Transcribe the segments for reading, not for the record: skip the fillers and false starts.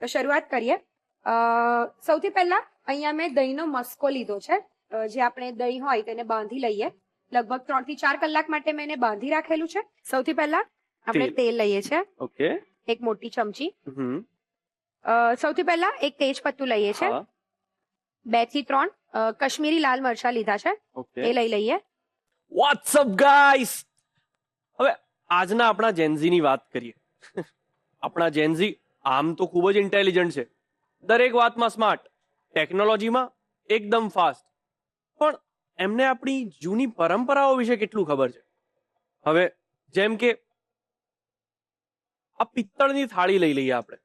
તો શરૂઆત કરીએ. સૌથી પહેલા અહીંયા મેં દહીંનો મસ્કો લીધો છે. જે આપણે દહીં હોય તેને બાંધી લઈએ. લગભગ 3 થી 4 કલાક માટે મેં એને બાંધી રાખેલું છે. સૌથી પહેલા આપણે તેલ લઈએ છીએ. ઓકે. એક મોટી ચમચી. સૌથી પહેલા એક તેજ પત્તું લઈએ છીએ. 2 થી 3 કશ્મીરી લાલ મરચા લીધા છે, એ લઈ લઈએ. વોટ્સ અપ ગાઈસ, હવે આજના આપણા જેનઝી ની વાત કરીએ. આપણા જેનઝી આમ તો ખૂબ જ ઇન્ટેલિજન્ટ છે, દરેક વાતમાં સ્માર્ટ, ટેકનોલોજીમાં એકદમ ફાસ્ટ, પણ એમને આપણી જૂની પરંપરાઓ વિશે કેટલું ખબર છે? હવે જેમ કે આ પિત્તળની થાળી લઈ લઈએ આપણે.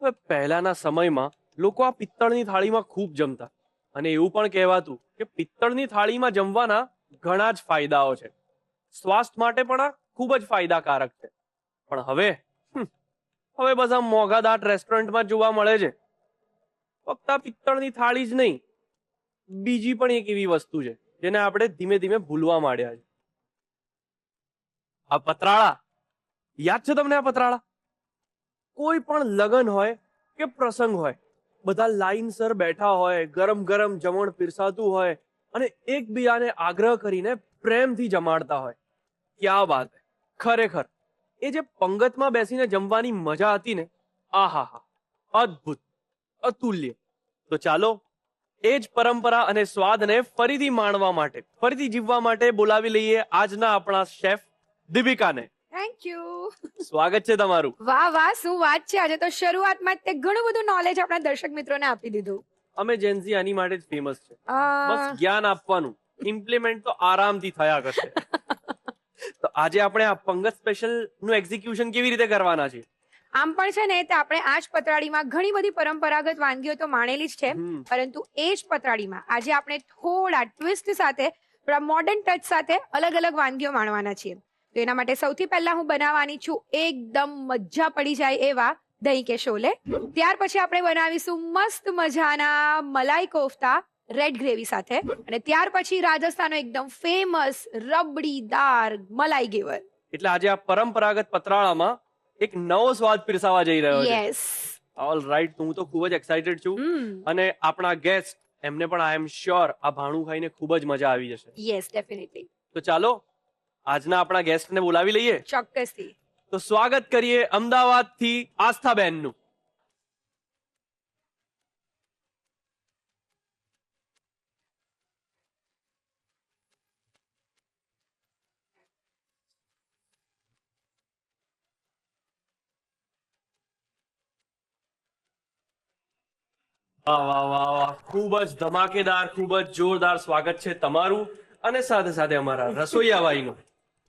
હવે પહેલાના સમયમાં લોકો આ પિત્તળની થાળીમાં ખૂબ જમતા, અને એવું પણ કહેવાતું કે પિત્તળની થાળીમાં જમવાના ઘણા જ ફાયદાઓ છે, સ્વાસ્થ્ય માટે પણ આ ખૂબ જ ફાયદાકારક છે. પણ હવે બસ આ મોંઘાદાટ રેસ્ટોરન્ટમાં જોવા મળે છે. ફક્ત આ પિત્તળની થાળી જ નહીં, બીજી પણ એક એવી વસ્તુ છે જેને આપણે ધીમે ધીમે ભૂલવા માંડ્યા છે. આ પતરાળા, યાદ છે તમને આ પતરાળા? કોઈ પણ લગ્ન હોય કે પ્રસંગ હોય, બધા લાઈનસર બેઠા હોય, ગરમ ગરમ જમણ પીરસાતું હોય અને એકબીજાને આગ્રહ કરીને પ્રેમથી જમાડતા હોય. ક્યાં વાત હે! ખરેખર એ જે પંગતમાં બેસીને જમવાની મજા હતી ને, આહાહા, અદ્ભુત, અતુલ્ય. તો ચાલો એ જ પરંપરા અને સ્વાદને ફરીથી માણવા માટે, ફરીથી જીવવા માટે બોલાવી લઈએ આજના આપણા શેફ દીપિકાને. Thank you. સ્વાગત છે તમારું. વાહ વાહ, શું વાત છે! આજે તો શરૂઆતમાં જ તે ઘણું બધું નોલેજ આપણા દર્શક મિત્રોને આપી દીધું. અમે જેનઝી આની માટે જ ફેમસ છે, અ, બસ જ્ઞાન આપવાનું, ઇમ્પ્લિમેન્ટ તો આરામથી થયા કરશે. તો આજે આપણે આ પંગત સ્પેશિયલ નું એક્ઝિક્યુશન કેવી રીતે કરવાના છે? આમ પણ છે ને, તે આપણે આ જ પતરાળીમાં ઘણી બધી પરંપરાગત વાનગીઓ તો માણેલી જ છે, પરંતુ એ જ પતરાળીમાં આજે આપણે થોડા ટ્વિસ્ટ સાથે, થોડા મોડર્ન ટચ સાથે અલગ અલગ વાનગીઓ માણવાના છીએ. તો એના માટે સૌથી પહેલા હું બનાવવાની છું એકદમ મજા પડી જાય એવા દહીં કે શોલે. ત્યાર પછી આપણે બનાવીશું મસ્ત મજાના મલાઈ કોફતા રેડ ગ્રેવી સાથે, અને ત્યાર પછી રાજસ્થાનનો એકદમ ફેમસ રબડીદાર મલાઈ ગેવર. એટલે આજે આ પરંપરાગત પતરાળામાં એક નવો સ્વાદ પીરસાવા જઈ રહ્યો છે. યસ. ઓલ રાઈટ, હું તો ખૂબ જ એક્સાઇટેડ છું, અને આપણા ગેસ્ટ એમને પણ આઈ એમ શ્યોર આ ભાણું ખાઈને ખૂબ જ મજા આવી જશે. Yes, definitely. તો ચાલો આજના આપણા ગેસ્ટને બોલાવી લઈએ. ચોક્કસથી. તો સ્વાગત કરીએ અમદાવાદથી આસ્થાબેનનું. વાહ વાહ વાહ વાહ, ખૂબ જ ધમાકેદાર, ખૂબ જ જોરદાર સ્વાગત છે તમારું, અને સાથે સાથે અમારા રસોઈયાભાઈનું.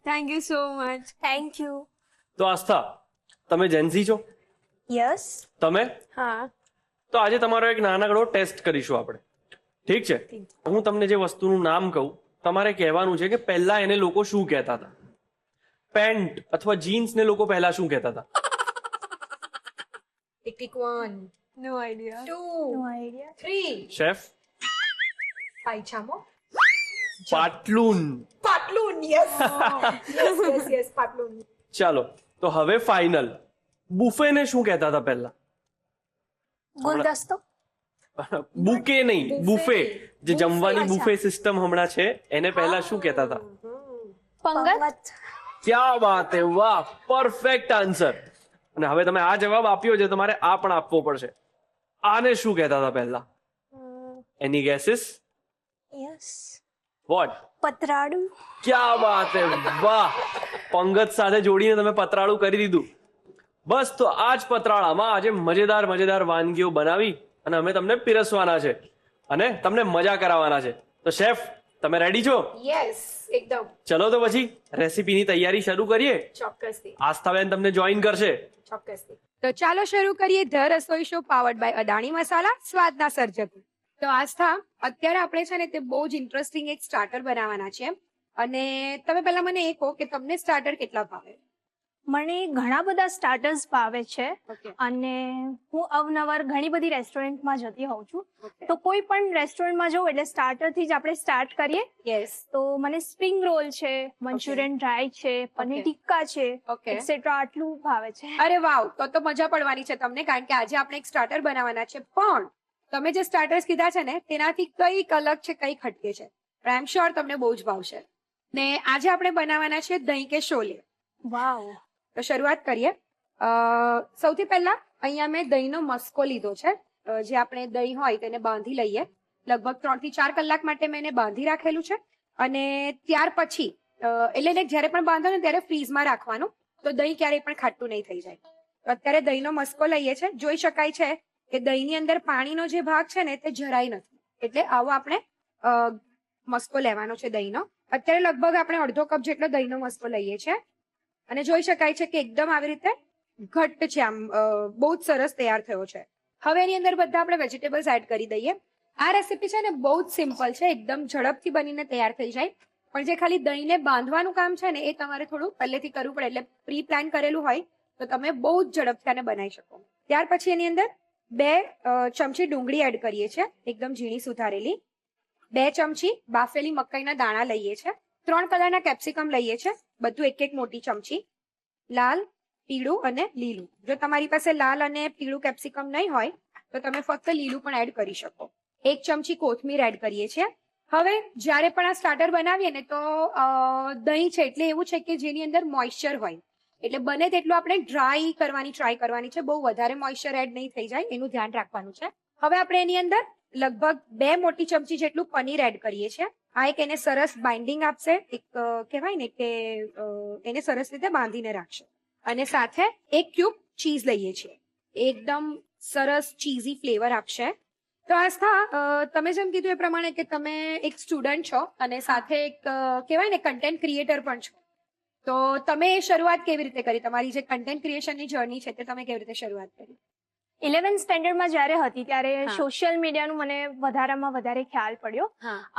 Thank you so much. Thank you. તો આસ્થા, તમે જેનઝી છો? યસ. તમે? હા. તો આજે તમારો એક નાનકડો ટેસ્ટ કરીશું આપણે, ઠીક છે? હું તમને જે વસ્તુનું નામ કહું, તમારે કહેવાનું છે કે પહેલા એને લોકો શું કહેતા હતા. પેન્ટ અથવા જીન્સ ને લોકો પહેલા શું કહેતા હતા? Tick 1 no idea. 2 no idea. 3 chef? પાયછામો. પાટલુન. પાટલુન. યસ યસ યસ, પાટલુન. ચાલો, તો હવે ફાઇનલ, બુફે ને શું કહેતા હતા પહેલા? ગુલદસ્તો. બુકે નહીં, બુફે. જે જમવાની બુફે સિસ્ટમ હમણાં છે એને પહેલા શું કહેતા હતા? પંગત. ક્યાં વાત હે, વાહ, પરફેક્ટ આન્સર. અને હવે તમે આ જવાબ આપ્યો છે, તમારે આ પણ આપવો પડશે. આને શું કહેતા હતા પહેલા? એની ગેસીસ? યસ. વોટ? પતરાડું. ક્યાં વાત હે, વાહ, પંગત સાથે જોડીને તમે પતરાળું કરી દીધું. બસ, તો આ જ પતરાળામાં આજે મજેદાર મજેદાર વાનગીઓ બનાવી અને અમે તમને પીરસવાના છે અને તમને મજા કરાવવાના છે. તો શેફ, તમે રેડી છો? યસ, એકદમ. ચલો તો પછી રેસીપીની તૈયારી શરૂ કરીએ. ચોક્કસથી. આસ્થાબેન તમને જોઈન કરશે. ચોક્કસથી. તો ચાલો શરૂ કરીએ ધ રસોઈ શો પાવર્ડ બાય અદાણી મસાલા, સ્વાદના સર્જક. તો આસ્થા, અત્યારે આપણે છે ને તે બહુ જ ઇન્ટરેસ્ટિંગ એક સ્ટાર્ટર બનાવવાના છે, અને તમે પહેલા મને એ કહો કે તમને સ્ટાર્ટર કેટલા ભાવે? મને ઘણા બધા સ્ટાર્ટર્સ ભાવે છે ઓકે અને હું અવનવર ઘણી બધી રેસ્ટોરન્ટમાં જતી હોઉં છું. તો કોઈ પણ રેસ્ટોરન્ટમાં જવું એટલે સ્ટાર્ટરથી જ આપણે સ્ટાર્ટ કરીએ. યસ તો મને સ્પ્રિંગ રોલ છે, મંચુરિયન ડ્રાય છે, પનીર ટિક્કા છે, ઓકે એક્સેટ્રા આટલું ભાવે છે. અરે વાવ, તો મજા પડવાની છે તમને, કારણ કે આજે આપણે એક સ્ટાર્ટર બનાવવાના છે. પણ તમે જે સ્ટાર્ટર્સ કીધા છે ને તેનાથી કંઈક અલગ છે, કંઈક હટકે છે. આઈ એમ શ્યોર તમને બહુ જ ભાવશે. ને આજે આપણે બનાવવાના છે દહીં કે શોલે. વાવ. તો શરૂઆત કરીએ. સૌથી પહેલા અહીંયા મેં દહીંનો મસ્કો લીધો છે. જે આપણે દહીં હોય તેને બાંધી લઈએ. લગભગ 3 થી 4 કલાક માટે મેં એને બાંધી રાખેલું છે. અને ત્યાર પછી એટલે જ્યારે પણ બાંધો ને ત્યારે ફ્રીઝમાં રાખવાનું, તો દહીં ક્યારેય પણ ખાટું નહીં થઈ જાય. તો અત્યારે દહીંનો મસ્કો લઈએ છે. જોઈ શકાય છે કે દહીંની અંદર પાણીનો જે ભાગ છે ને તે જરાય નથી. એટલે આવો આપણે મસ્કો લેવાનો છે દહીંનો. અત્યારે લગભગ આપણે અડધો કપ જેટલો દહીંનો મસ્કો લઈએ છીએ. અને જોઈ શકાય છે કે એકદમ આવી રીતે ઘટ્ટ છે, આમ બહુ જ સરસ તૈયાર થયો છે. હવે એની અંદર બધા આપણે વેજીટેબલ્સ એડ કરી દઈએ. આ રેસીપી છે ને બહુ જ સિમ્પલ છે, એકદમ ઝડપથી બનીને તૈયાર થઈ જાય. પણ જે ખાલી દહીંને બાંધવાનું કામ છે ને એ તમારે થોડું પહેલેથી કરવું પડે. એટલે પ્રી પ્લાન કરેલું હોય તો તમે બહુ જ ઝડપથી આને બનાવી શકો. ત્યાર પછી એની અંદર 2 ચમચી ડુંગળી એડ કરીએ છીએ, એકદમ ઝીણી સુધારેલી. 2 ચમચી બાફેલી મકાઈના દાણા લઈએ છીએ. 3 કલરના કેપ્સિકમ લઈએ છીએ, બધું 1 મોટી ચમચી. લાલ, પીળું અને લીલું. જો તમારી પાસે લાલ અને પીળું કેપ્સિકમ નહીં હોય તો તમે ફક્ત લીલું પણ એડ કરી શકો. 1 ચમચી કોથમીર એડ કરીએ છીએ. હવે જ્યારે પણ આ સ્ટાર્ટર બનાવીએ ને તો દહીં છે એટલે એવું છે કે જેની અંદર મોઇશ્ચર હોય, એટલે બને તેટલું આપણે ડ્રાય કરવાની ટ્રાય કરવાની છે. બહુ વધારે મોઇશ્ચર એડ નહીં થઈ જાય એનું ધ્યાન રાખવાનું છે. હવે આપણે એની અંદર લગભગ 2 મોટી ચમચી જેટલું પનીર એડ કરીએ છીએ. આ એક એને સરસ બાઇન્ડિંગ આપશે, એક કહેવાય ને કે એને સરસ રીતે બાંધીને રાખશે. અને સાથે 1 ક્યુબ ચીઝ લઈએ છીએ, એકદમ સરસ ચીઝી ફ્લેવર આપશે. તો આસ્થા, તમે જેમ કીધું એ પ્રમાણે કે તમે એક સ્ટુડન્ટ છો અને સાથે એક કહેવાય ને કન્ટેન્ટ ક્રિએટર પણ છો, તો તમે એ શરૂઆત કેવી રીતે કરી? તમારી જે કન્ટેન્ટ ક્રિએશનની જર્ની છે તે તમે કેવી રીતે શરૂઆત કરી? 11th સ્ટેન્ડર્ડમાં જ્યારે હતી ત્યારે હા. સોશિયલ મીડિયાનું મને વધારેમાં વધારે ખ્યાલ પડ્યો.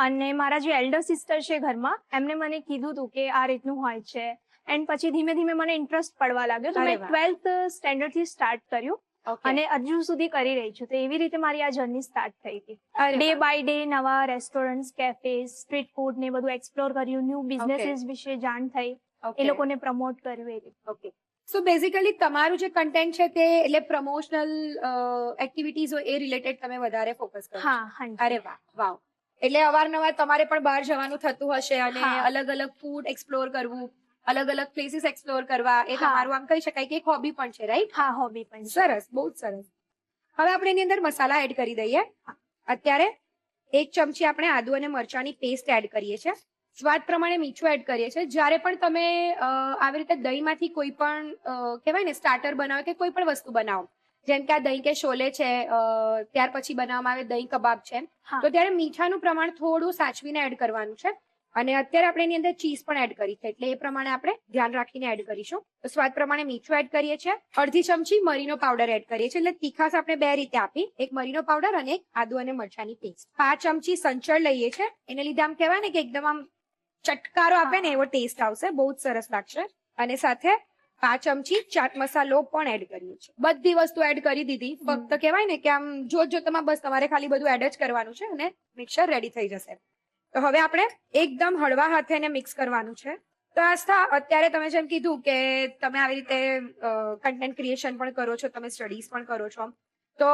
અને મારા જે એલ્ડર સિસ્ટર છે ઘરમાં, એમને મને કીધું હતું કે આ રીતનું હોય છે. એન્ડ પછી ધીમે ધીમે મને ઇન્ટરેસ્ટ પડવા લાગ્યો, તો મેં 12th સ્ટેન્ડર્ડથી સ્ટાર્ટ કર્યું અને હજુ સુધી કરી રહી છું. તો એવી રીતે મારી આ જર્ની સ્ટાર્ટ થઈ હતી. ડે બાય ડે નવા રેસ્ટોરન્ટ્સ, કેફેઝ, સ્ટ્રીટ ફૂડ ને બધું એક્સપ્લોર કર્યું, ન્યૂ બિઝનેસીસ વિશે જાણ થઈ, એ લોકોને પ્રમોટ કર્યું એ રીતે. ઓકે, સો બેઝિકલી તમારું જે કન્ટેન્ટ છે તે એટલે પ્રમોશનલ એક્ટિવિટીઝ હોય એ રિલેટેડ તમે વધારે ફોકસ કરો? હા. અરે વાહ, વાવ. એટલે અવારનવાર તમારે પણ બહાર જવાનું થતું હશે અને અલગ અલગ ફૂડ એક્સપ્લોર કરવું, અલગ અલગ પ્લેસીસ એક્સપ્લોર કરવા, એ તમારું આમ કહી શકાય કે એક હોબી પણ છે, રાઈટ? હા, હોબી પણ. સરસ, બહુ જ સરસ. હવે આપણે એની અંદર મસાલા એડ કરી દઈએ. અત્યારે 1 ચમચી આપણે આદુ અને મરચાંની પેસ્ટ એડ કરીએ છીએ. સ્વાદ પ્રમાણે મીઠું એડ કરીએ છીએ. જ્યારે પણ તમે આવી રીતે દહીંમાંથી કોઈ પણ કહેવાય ને સ્ટાર્ટર બનાવો કે કોઈ પણ વસ્તુ બનાવો, જેમ કે આ દહીં કે શોલે છે, ત્યાર પછી બનાવવામાં આવે દહીં કબાબ છે, તો ત્યારે મીઠાનું પ્રમાણ થોડું સાચવીને એડ કરવાનું છે. અને અત્યારે આપણે એની અંદર ચીઝ પણ એડ કરી છે, એટલે એ પ્રમાણે આપણે ધ્યાન રાખીને એડ કરીશું. તો સ્વાદ પ્રમાણે મીઠું એડ કરીએ છીએ. 1/2 ચમચી મરીનો પાવડર એડ કરીએ છીએ. એટલે તીખાસ આપણે 2 રીતે આપી, એક મરીનો પાવડર અને એક આદુ અને મરચાંની પેસ્ટ. 5 ચમચી સંચળ લઈએ છીએ. એને લીધે આમ કહેવાય ને કે એકદમ આમ ચટકારો આપે ને એવો ટેસ્ટ આવશે, બહુ જ સરસ લાગશે. અને સાથે 5 ચમચી ચાટ મસાલો પણ એડ કરીએ છીએ. બધી વસ્તુ એડ કરી દીધી. ફક્ત કહેવાય ને કે આમ જોતમાં બસ તમારે ખાલી બધું એડ જ કરવાનું છે અને મિક્સર રેડી થઈ જશે. તો હવે આપણે એકદમ હળવા હાથે એને મિક્સ કરવાનું છે. તો આસ્થા, અત્યારે તમે જેમ કીધું કે તમે આવી રીતે કન્ટેન્ટ ક્રિએશન પણ કરો છો, તમે સ્ટડીઝ પણ કરો છો, તો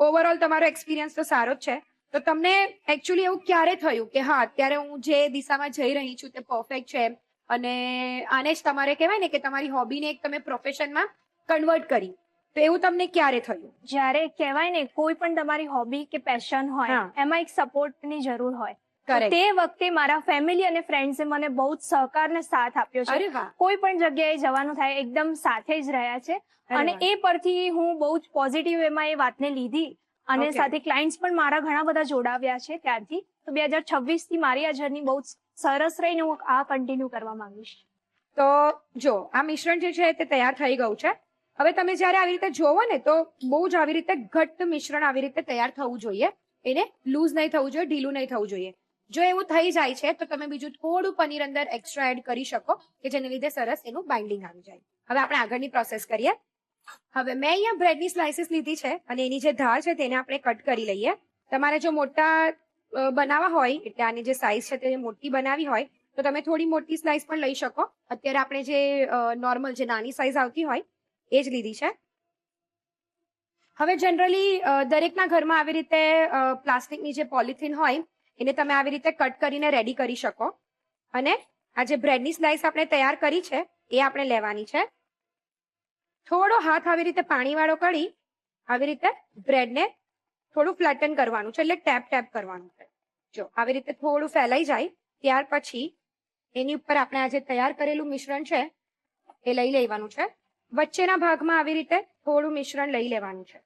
ઓવરઓલ તમારો એક્સપિરિયન્સ તો સારો જ છે. તો તમને એકચ્યુઅલી એવું ક્યારે થયું કે હા અત્યારે હું જે દિશામાં જઈ રહી છું તે પરફેક્ટ છે અને આને જ તમારે કહેવાય ને કે તમારી હોબીને એક તમે પ્રોફેશનમાં કન્વર્ટ કરી, તો એવું તમને ક્યારે થયું? જ્યારે કહેવાય ને કોઈ પણ તમારી હોબી કે પેશન હોય એમાં એક સપોર્ટની જરૂર હોય. તે વખતે મારા ફેમિલી અને ફ્રેન્ડ્સે મને બહુ જ સહકાર ને સાથ આપ્યો છે. કોઈ પણ જગ્યાએ જવાનું થાય એકદમ સાથે જ રહ્યા છે અને એ પરથી હું બહુ જ પોઝિટિવ એમાં એ વાતને લીધી અને સાથે ક્લાયન્ટ્સ પણ મારા ઘણા બધા જોડાવ્યા છે ત્યારથી. તો 2026 થી મારી આ જર્ની બહુ સરસ રહીને હું આ કન્ટિન્યુ કરવા માંગીશ. તો જો આ મિશ્રણ જે છે તે તૈયાર થઈ ગયું છે. હવે તમે જ્યારે આવી રીતે જોવો ને તો બહુ જ આવી રીતે ઘટ્ટ મિશ્રણ આવી રીતે તૈયાર થવું જોઈએ. એને લૂઝ નહીં થવું જોઈએ, ઢીલું નહીં થવું જોઈએ. જો એવું થઈ જાય છે તો તમે બીજું થોડું પનીર અંદર એક્સ્ટ્રા એડ કરી શકો કે જેને લીધે સરસ એનું બાઇન્ડિંગ આવી જાય. હવે આપણે આગળની પ્રોસેસ કરીએ. હવે મેં અહીંયા બ્રેડની સ્લાઇસીસ લીધી છે અને એની જે ધાર છે તેને આપણે કટ કરી લઈએ. તમારે જો મોટા બનાવવા હોય, એટલે આની જે સાઇઝ છે તે મોટી બનાવી હોય તો તમે થોડી મોટી સ્લાઇસ પણ લઈ શકો. અત્યારે આપણે જે નોર્મલ જે નાની સાઇઝ આવતી હોય એ જ લીધી છે. હવે જનરલી દરેકના ઘરમાં આવી રીતે પ્લાસ્ટિકની જે પોલિથીન હોય એને તમે આવી રીતે કટ કરીને રેડી કરી શકો. અને આ જે બ્રેડની સ્લાઇસ આપણે તૈયાર કરી છે એ આપણે લેવાની છે. થોડો હાથ આવી રીતે પાણીવાળો કરી આવી રીતે બ્રેડને થોડું ફ્લેટન કરવાનું છે, એટલે ટેપ ટેપ કરવાનું છે. જો આવી રીતે થોડું ફેલાઈ જાય ત્યાર પછી એની ઉપર આપણે આ જે તૈયાર કરેલું મિશ્રણ છે એ લઈ લેવાનું છે. વચ્ચેના ભાગમાં આવી રીતે થોડું મિશ્રણ લઈ લેવાનું છે.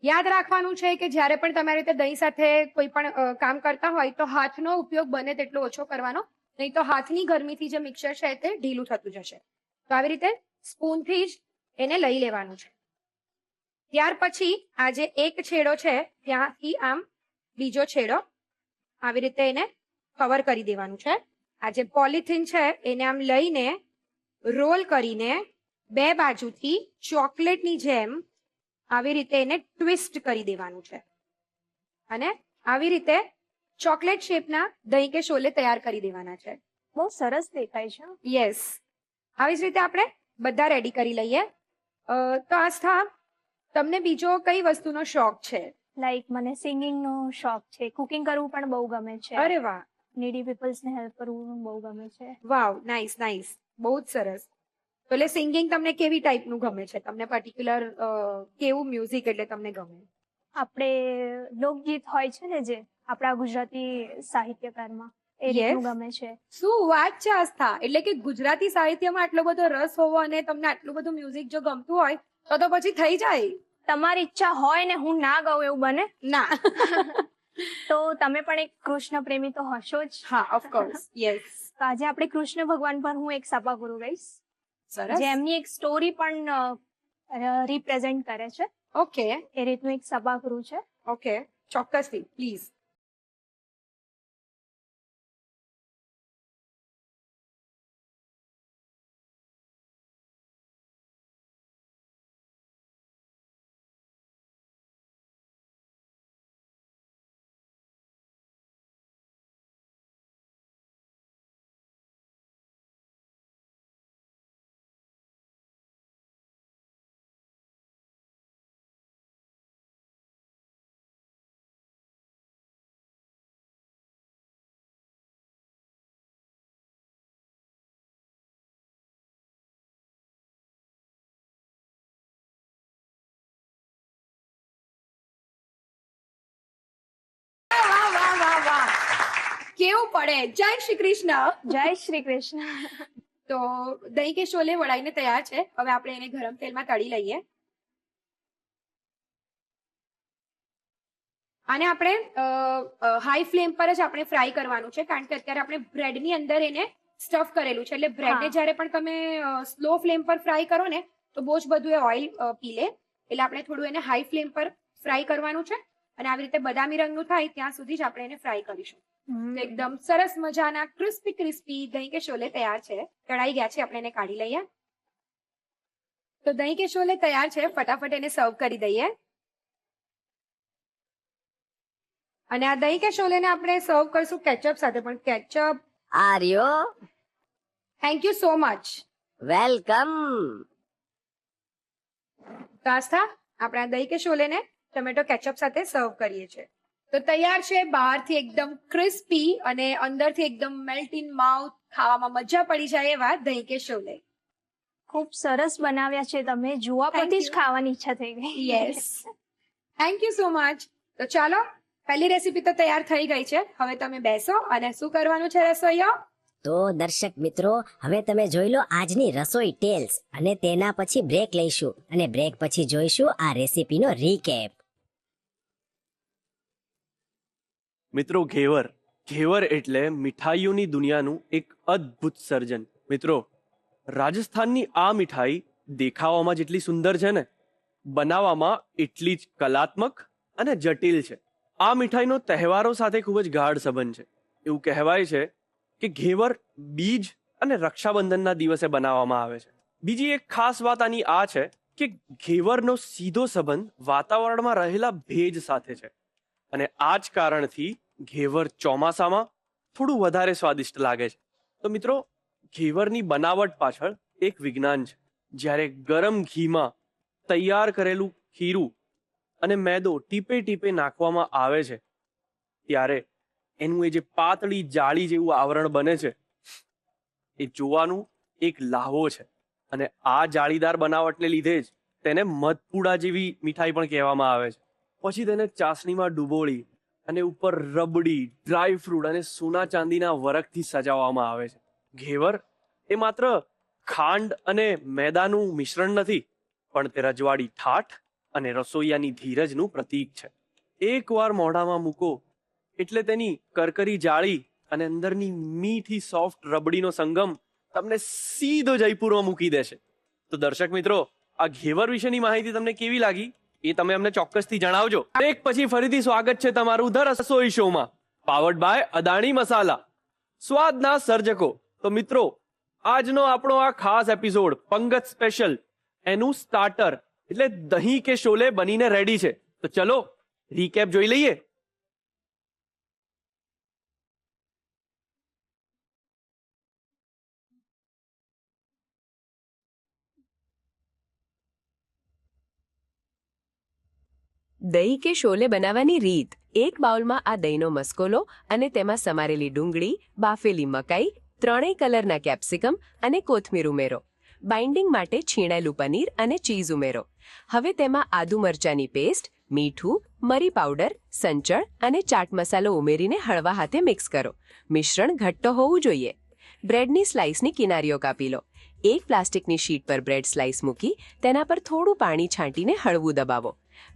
યાદ રાખવાનું છે કે જ્યારે પણ તમે આ રીતે દહીં સાથે કોઈ પણ કામ કરતા હોય તો હાથનો ઉપયોગ બને તેટલો ઓછો કરવાનો, નહીં તો હાથની ગરમીથી જે મિક્સર છે તે ઢીલું થતું જશે. તો આવી રીતે સ્પૂનથી જ એને લઈ લેવાનું છે. ત્યાર પછી આ જે એક છેડો છે ત્યાંથી આમ બીજો છેડો આવી રીતે એને કવર કરી દેવાનું છે. આ જે પોલિથીન છે એને આમ લઈને રોલ કરીને બે બાજુથી ચોકલેટની જેમ આવી રીતે એને ટ્વિસ્ટ કરી દેવાનું છે અને આવી રીતે ચોકલેટ શેપના દહીં કે શોલે તૈયાર કરી દેવાના છે. બહુ સરસ દેખાય છે. યસ, આવી જ રીતે આપણે બધા રેડી કરી લઈએ. તો આસ્થા, તમને બીજો કઈ વસ્તુનો શોખ છે? લાઈક મને સિંગિંગ નો શોખ છે, કુકિંગ કરવું પણ બહુ ગમે છે. અરે વાહ, નીડી પીપલ્સ ને હેલ્પ કરવું બહુ ગમે છે. વાવ, નાઇસ નાઇસ, બહુ જ સરસ. તો એટલે સિંગિંગ તમને કેવી ટાઈપનું ગમે છે? તમને પર્ટિક્યુલર કેવું મ્યુઝિક એટલે તમને ગમે? આપણે લોકગીત હોય છે ને જે આપણા ગુજરાતી સાહિત્યકારમાં એ રીતનું ગમે છે. શું વાત છે આસ્થા! એટલે કે ગુજરાતી સાહિત્યમાં આટલો બધો રસ હોવો અને તમને આટલું બધું મ્યુઝિક જો ગમતું હોય તો પછી થઈ જાય. તમારી ઈચ્છા હોય ને હું ના ગાઉં એવું બને ના. તો તમે પણ એક કૃષ્ણ પ્રેમી તો હશો જ. હા, ઓફકોર્સ, યસ. તો આજે આપણે કૃષ્ણ ભગવાન પર હું એક સભાગુરુ ગાઈશ, સરસ. જે એમની એક સ્ટોરી પણ રિપ્રેઝેન્ટ કરે છે. ઓકે, એ રીતનું એક સભાગુરુ છે. ઓકે, ચોક્કસથી, પ્લીઝ. કેવું પડે! જય શ્રી કૃષ્ણ. જય શ્રી કૃષ્ણ. તો દહીં કે શોલે વળાઈને તૈયાર છે. હવે આપણે એને ગરમ તેલમાં તળી લઈએ. આને આપણે હાઈ ફ્લેમ પર જ આપણે ફ્રાય કરવાનું છે, કારણ કે અત્યારે આપણે બ્રેડની અંદર એને સ્ટફ કરેલું છે. એટલે બ્રેડને જ્યારે પણ તમે સ્લો ફ્લેમ પર ફ્રાય કરો ને તો બહુ જ બધું એ ઓઇલ પી લે. એટલે આપણે થોડું એને હાઈ ફ્લેમ પર ફ્રાય કરવાનું છે અને આવી રીતે બદામી રંગનું થાય ત્યાં સુધી જ આપણે એને ફ્રાય કરીશું. એકદમ સરસ મજાના ક્રિસ્પી ક્રિસ્પી દહીં કે શોલે તૈયાર છે. તળાઈ ગયા છે, આપણે એને કાઢી લઈએ. તો દહીં કે શોલે તૈયાર છે, ફટાફટ એને સર્વ કરી દઈએ. અને આ દહીં કે શોલેને આપણે સર્વ કરશું કેચઅપ સાથે. પણ કેચઅપ આર્યો, thank you so much. Welcome. તો આસ્થા, આપણે આ દહીં કે શોલેને ટમેટો કેચઅપ સાથે સર્વ કરીએ છીએ. તો તૈયાર છે, બહારથી એકદમ ક્રિસ્પી અને અંદરથી એકદમ મેલ્ટ ઇન માઉથ, ખાવામાં મજા પડી જાય એવા દહીં કે શોલે. ખૂબ સરસ બનાવ્યા છે તમે, જોવા પરથી જ ખાવાની ઈચ્છા થઈ ગઈ. Yes, thank you so much. તો ચાલો, પહેલી રેસીપી તો તૈયાર થઈ ગઈ છે. હવે તમે બેસો અને શું કરવાનું છે રસોઈયો? તો દર્શક મિત્રો, હવે તમે જોઈ લો આજની રસોઈ ટેલ્સ, અને તેના પછી બ્રેક લઈશું અને બ્રેક પછી જોઈશું આ રેસીપીનો રીકેપ. મિત્રો, ઘેવર એટલે મીઠાઈઓની દુનિયાનું એક અદ્ભુત સર્જન. મિત્રો, રાજસ્થાનની આ મીઠાઈ દેખાવામાં જેટલી સુંદર છે ને, બનાવવામાં એટલી જ કલાત્મક અને જટિલ છે. આ મીઠાઈનો તહેવારો સાથે ખૂબ જ ગાઢ સંબંધ છે. એવું કહેવાય છે કે ઘેવર બીજ અને રક્ષાબંધનના દિવસે બનાવવામાં આવે છે. બીજી એક ખાસ વાત આની આ છે કે ઘેવરનો સીધો સંબંધ વાતાવરણમાં રહેલા ભેજ સાથે છે અને આ જ કારણથી ઘેવર ચોમાસામાં થોડું વધારે સ્વાદિષ્ટ લાગે છે. તો મિત્રો, ઘેવરની બનાવટ પાછળ એક વિજ્ઞાન છે. જ્યારે ગરમ ઘીમાં તૈયાર કરેલું ખીરું અને મેદો ટીપે ટીપે નાખવામાં આવે છે ત્યારે એનું એ જે પાતળી જાળી જેવું આવરણ બને છે એ જોવાનું એક લાહવો છે. અને આ જાળીદાર બનાવટને લીધે જ તેને મધપૂડા જેવી મીઠાઈ પણ કહેવામાં આવે છે. પછી તેને ચાસણીમાં ડૂબોળી અને ઉપર રબડી, ડ્રાય ફ્રૂટ અને સોના ચાંદીના વરખથી સજાવવામાં આવે છે. ઘેવર એ માત્ર ખાંડ અને મેદાનું મિશ્રણ નથી, પણ તે રજવાડી ઠાઠ અને રસોઈયાની ધીરજનું પ્રતીક છે. એકવાર મોઢામાં મૂકો એટલે તેની કરકરી જાળી અને અંદરની મીઠી સોફ્ટ રબડીનો સંગમ તમને સીધો જયપુરમાં મૂકી દેશે. તો દર્શક મિત્રો, આ ઘેવર વિશેની માહિતી તમને કેવી લાગી એ તમે અમને ચોક્કસથી જણાવજો. એક પછી ફરીથી સ્વાગત છે તમારું ધ રસોઈ શોમાં, પાવર્ડ બાય અદાણી મસાલા, સ્વાદના સર્જકો. તો મિત્રો, આજનો આપણો આ ખાસ એપિસોડ પંગત સ્પેશિયલ એનું સ્ટાર્ટર એટલે દહીં કે શોલે બનીને રેડી છે. તો ચલો રીકેપ જોઈ લઈએ. દહીં કે શોલે બનાવવાની રીત. એક બાઉલમાં આ દહીંનો મસ્કો લો અને તેમાં સમારેલી ડુંગળી, બાફેલી મકાઈ, 3 કલરના કેપ્સિકમ અને કોથમીર ઉમેરો. બાઇન્ડિંગ માટે છીણેલું પનીર અને ચીઝ ઉમેરો. હવે તેમાં આદુ મરચાંની પેસ્ટ, મીઠું, મરી પાવડર, સંચળ અને ચાટ મસાલો ઉમેરીને હળવા હાથે મિક્સ કરો. મિશ્રણ ઘટ્ટ હોવું જોઈએ. બ્રેડની સ્લાઇસની કિનારીઓ કાપી લો. એક પ્લાસ્ટિકની શીટ પર બ્રેડ સ્લાઇસ મૂકી તેના પર થોડું પાણી છાંટીને હળવું દબાવો.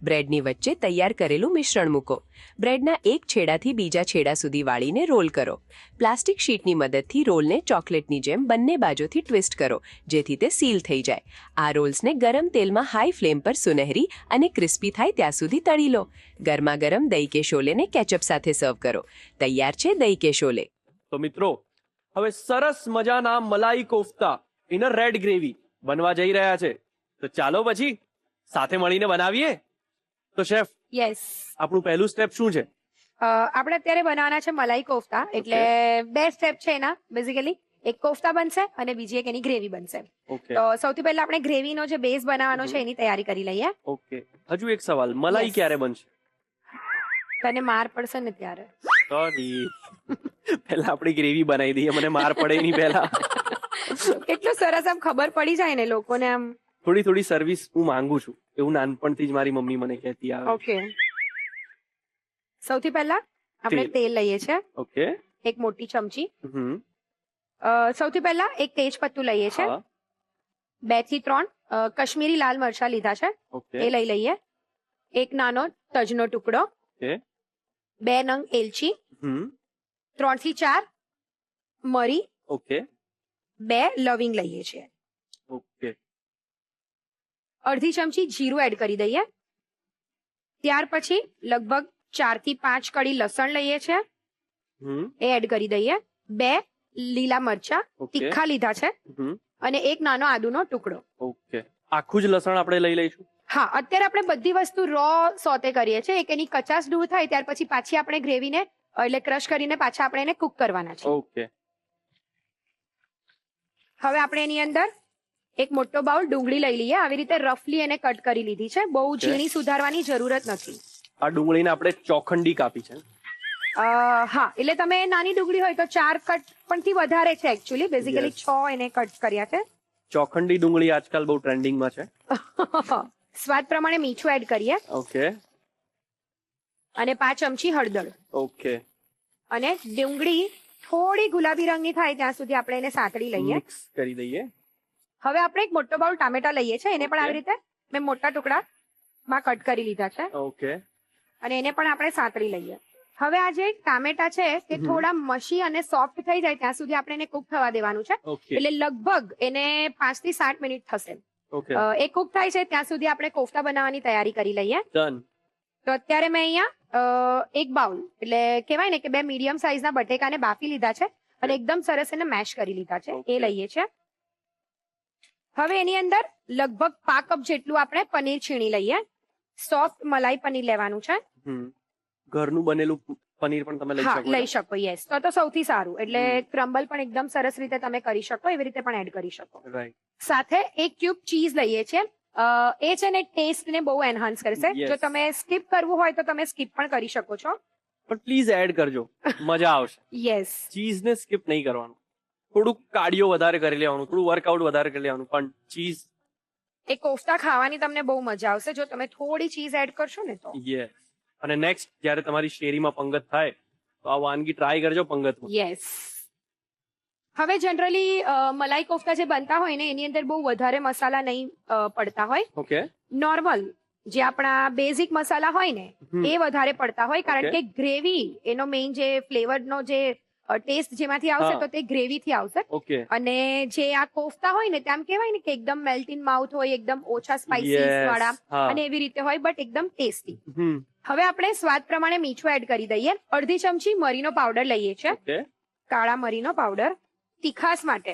બ્રેડની વચ્ચે તૈયાર કરેલું મિશ્રણ મૂકો. બ્રેડના એક છેડાથી બીજા છેડા સુધી વાળીને રોલ કરો. પ્લાસ્ટિક શીટની મદદથી રોલને ચોકલેટની જેમ બંને બાજુથી ટ્વિસ્ટ કરો, જેથી તે સીલ થઈ જાય. આ રોલ્સને ગરમ તેલમાં હાઈ ફ્લેમ પર સુનહેરી અને ક્રિસ્પી થાય ત્યાં સુધી તળી લો. ગરમા ગરમ દહીં કે શોલેને કેચઅપ સાથે સર્વ કરો. તૈયાર છે દહીં કે શોલે. તો મિત્રો, હવે સરસ મજાના મલાઈ kofta in a red gravy બનવા જઈ રહ્યા છે. તો ચાલો પછી સાથે મળીને બનાવીએ. તો શેફ, યસ, આપણું પહેલું સ્ટેપ શું છે? આપણે અત્યારે બનાવવાના છે મલાઈ કોફતા. એટલે 2 સ્ટેપ છે એના બેઝિકલી. એક કોફતા બનશે અને બીજી એક એની ગ્રેવી બનશે. ઓકે તો સૌથી પહેલા આપણે ગ્રેવીનો જે બેઝ બનાવવાનો છે એની તૈયારી કરી લઈએ. ઓકે. હજુ એક સવાલ, મલાઈ Yes. ક્યારે બનશે? તને માર પડશે ને ત્યારે. સોરી, પહેલા આપણી ગ્રેવી બનાવી દઈએ, મને માર પડે એની પહેલા. કેટલું સરસ આમ ખબર પડી જાય ને લોકોને આમ. થોડી સર્વિસ હું માંગુ છું, એવું નાનપણથી જ મારી મમ્મી મને કહેતી આવે. ઓકે. સૌથી પહેલા આપણે તેલ. તેલ લઈએ છીએ, ઓકે. એક મોટી ચમચી. હમ. સૌથી પહેલા એક તેજ પત્તું લઈએ છીએ. હા. 2 થી 3 કશ્મીરી લાલ મરચા લીધા છે, ઓકે. એ લઈ લઈએ. એક નાનો તજનો ટુકડો, ઓકે. 2 નંગ એલચી, હમ. 3 થી 4 મરી, ઓકે. 2 લવિંગ લઈએ છીએ. ઓકે. અડધી ચમચી જીરું એડ કરી દઈએ. ત્યાર પછી લગભગ 4 થી 5 કળી લસણ લઈએ છીએ, હમ. એ એડ કરી દઈએ. 2 લીલા મરચા ઓકે. તીખા લીધા છે હમ. અને એક નાનો આદુનો ટુકડો. ઓકે. આખું જ લસણ આપણે લઈ લઈશું. હા, અત્યારે આપણે બધી વસ્તુ રો સોતે કરીએ છીએ. એક એની કચાશ દૂર થાય ત્યાર પછી પાછી આપણે ગ્રેવીને એટલે ક્રશ કરીને પાછા આપણે એને કુક કરવાના છે. ઓકે. હવે આપણે એની અંદર એક મોટો બાઉલ ડુંગળી લઈ લઈએ. આવી રીતે રફલી એને કટ કરી લીધી છે. બહુ ઝીણી સુધારવાની જરૂરત નથી. આ ડુંગળીને આપણે ચોખંડી કાપી છે. હા, એટલે તમે નાની ડુંગળી હોય તો 4 કટ પણ થી વધારે છે એકચ્યુઅલી. Basically Yes. 6 એને કટ કર્યા છે. ચોખંડી ડુંગળી આજકાલ બહુ ટ્રેન્ડિંગમાં છે. સ્વાદ પ્રમાણે મીઠું એડ કરીએ ઓકે. અને 5 ચમચી હળદર. ઓકે. અને ડુંગળી થોડી ગુલાબી રંગની થાય ત્યાં સુધી આપણે એને સાંતળી લઈએ. મિક્સ કરી દઈએ. હવે આપણે એક મોટો બાઉલ ટામેટા લઈએ છીએ. એને પણ Okay. આવી રીતે મેં મોટા ટુકડામાં કટ કરી લીધા છે ઓકે. અને એને પણ આપણે સાંતળી લઈએ. હવે આ જે ટામેટા છે તે થોડા મસી અને સોફ્ટ થઈ જાય ત્યાં સુધી આપણે એને કુક થવા દેવાનું છે. ઓકે. એટલે લગભગ એને 5 થી 7 મિનિટ થશે. ઓકે. એ કુક થાય છે ત્યાં સુધી આપણે કોફતા બનાવવાની તૈયારી કરી લઈએ. ડન. તો અત્યારે મેં અહીંયા એક બાઉલ એટલે કહેવાય ને કે 2 મીડિયમ સાઈઝના બટેકાને બાફી લીધા છે અને એકદમ સરસ એને મેશ કરી લીધા છે. એ Okay. લઈએ છીએ. હવે એની અંદર લગભગ 5 કપ જેટલું આપણે પનીર છીણી લઈએ. સોફ્ટ મલાઈ પનીર લેવાનું છે. ઘરનું બનેલું પનીર પણ તમે લઈ હા શકો લઈ શકો. યસ, તો સૌથી સારું. એટલે ક્રમ્બલ પણ એકદમ સરસ રીતે તમે કરી શકો, એવી રીતે પણ એડ કરી શકો. રાઈટ. સાથે 1 ક્યુબ ચીઝ લઈએ છીએ. એ છે ને ટેસ્ટ ને બહુ એનહાન્સ કરશે. Yes. જો તમે સ્કીપ કરવું હોય તો તમે સ્કીપ પણ કરી શકો છો. પણ પ્લીઝ એડ કરજો, મજા આવશે. યસ, ચીઝ ને સ્કીપ નહીં કરવાનું. થોડુંક કાર્ડિયો વધારે કરી લેવાનું, થોડું વર્કઆઉટ વધારે કરી લેવાનું, પણ ચીઝ એ કોફતા ખાવાની તમને બહુ મજા આવશે જો તમે થોડી ચીઝ એડ કરશો ને તો. યસ. અને નેક્સ્ટ જ્યારે તમારી શેરીમાં પંગત થાય તો આ વાનગી ટ્રાય કરજો પંગતમાં. યસ. હવે જનરલી મલાઈ કોફતા જે બનતા હોય ને એની અંદર બહુ વધારે મસાલા નહીં પડતા હોય. ઓકે. નોર્મલ જે આપણા બેઝિક મસાલા હોય ને એ વધારે પડતા હોય, કારણ Okay. કે ગ્રેવી એનો મેઇન જે ફ્લેવરનો જે ટેસ્ટ જેમાંથી આવશે હા. તો તે ગ્રેવી થી આવશે. ઓકે. અને જે આ કોફતા હોય ને તેમ કહેવાય ને કે એકદમ મેલ્ટ ઇન માઉથ હોય, એકદમ ઓછા સ્પાઇસીસ Yes. વાળા હા. અને એવી રીતે હોય, બટ એકદમ ટેસ્ટી. હમ. હવે આપણે સ્વાદ પ્રમાણે મીઠું એડ કરી દઈએ. અડધી ચમચી મરીનો પાવડર લઈએ છીએ, ઓકે. કાળા મરીનો પાવડર. તીખાસ માટે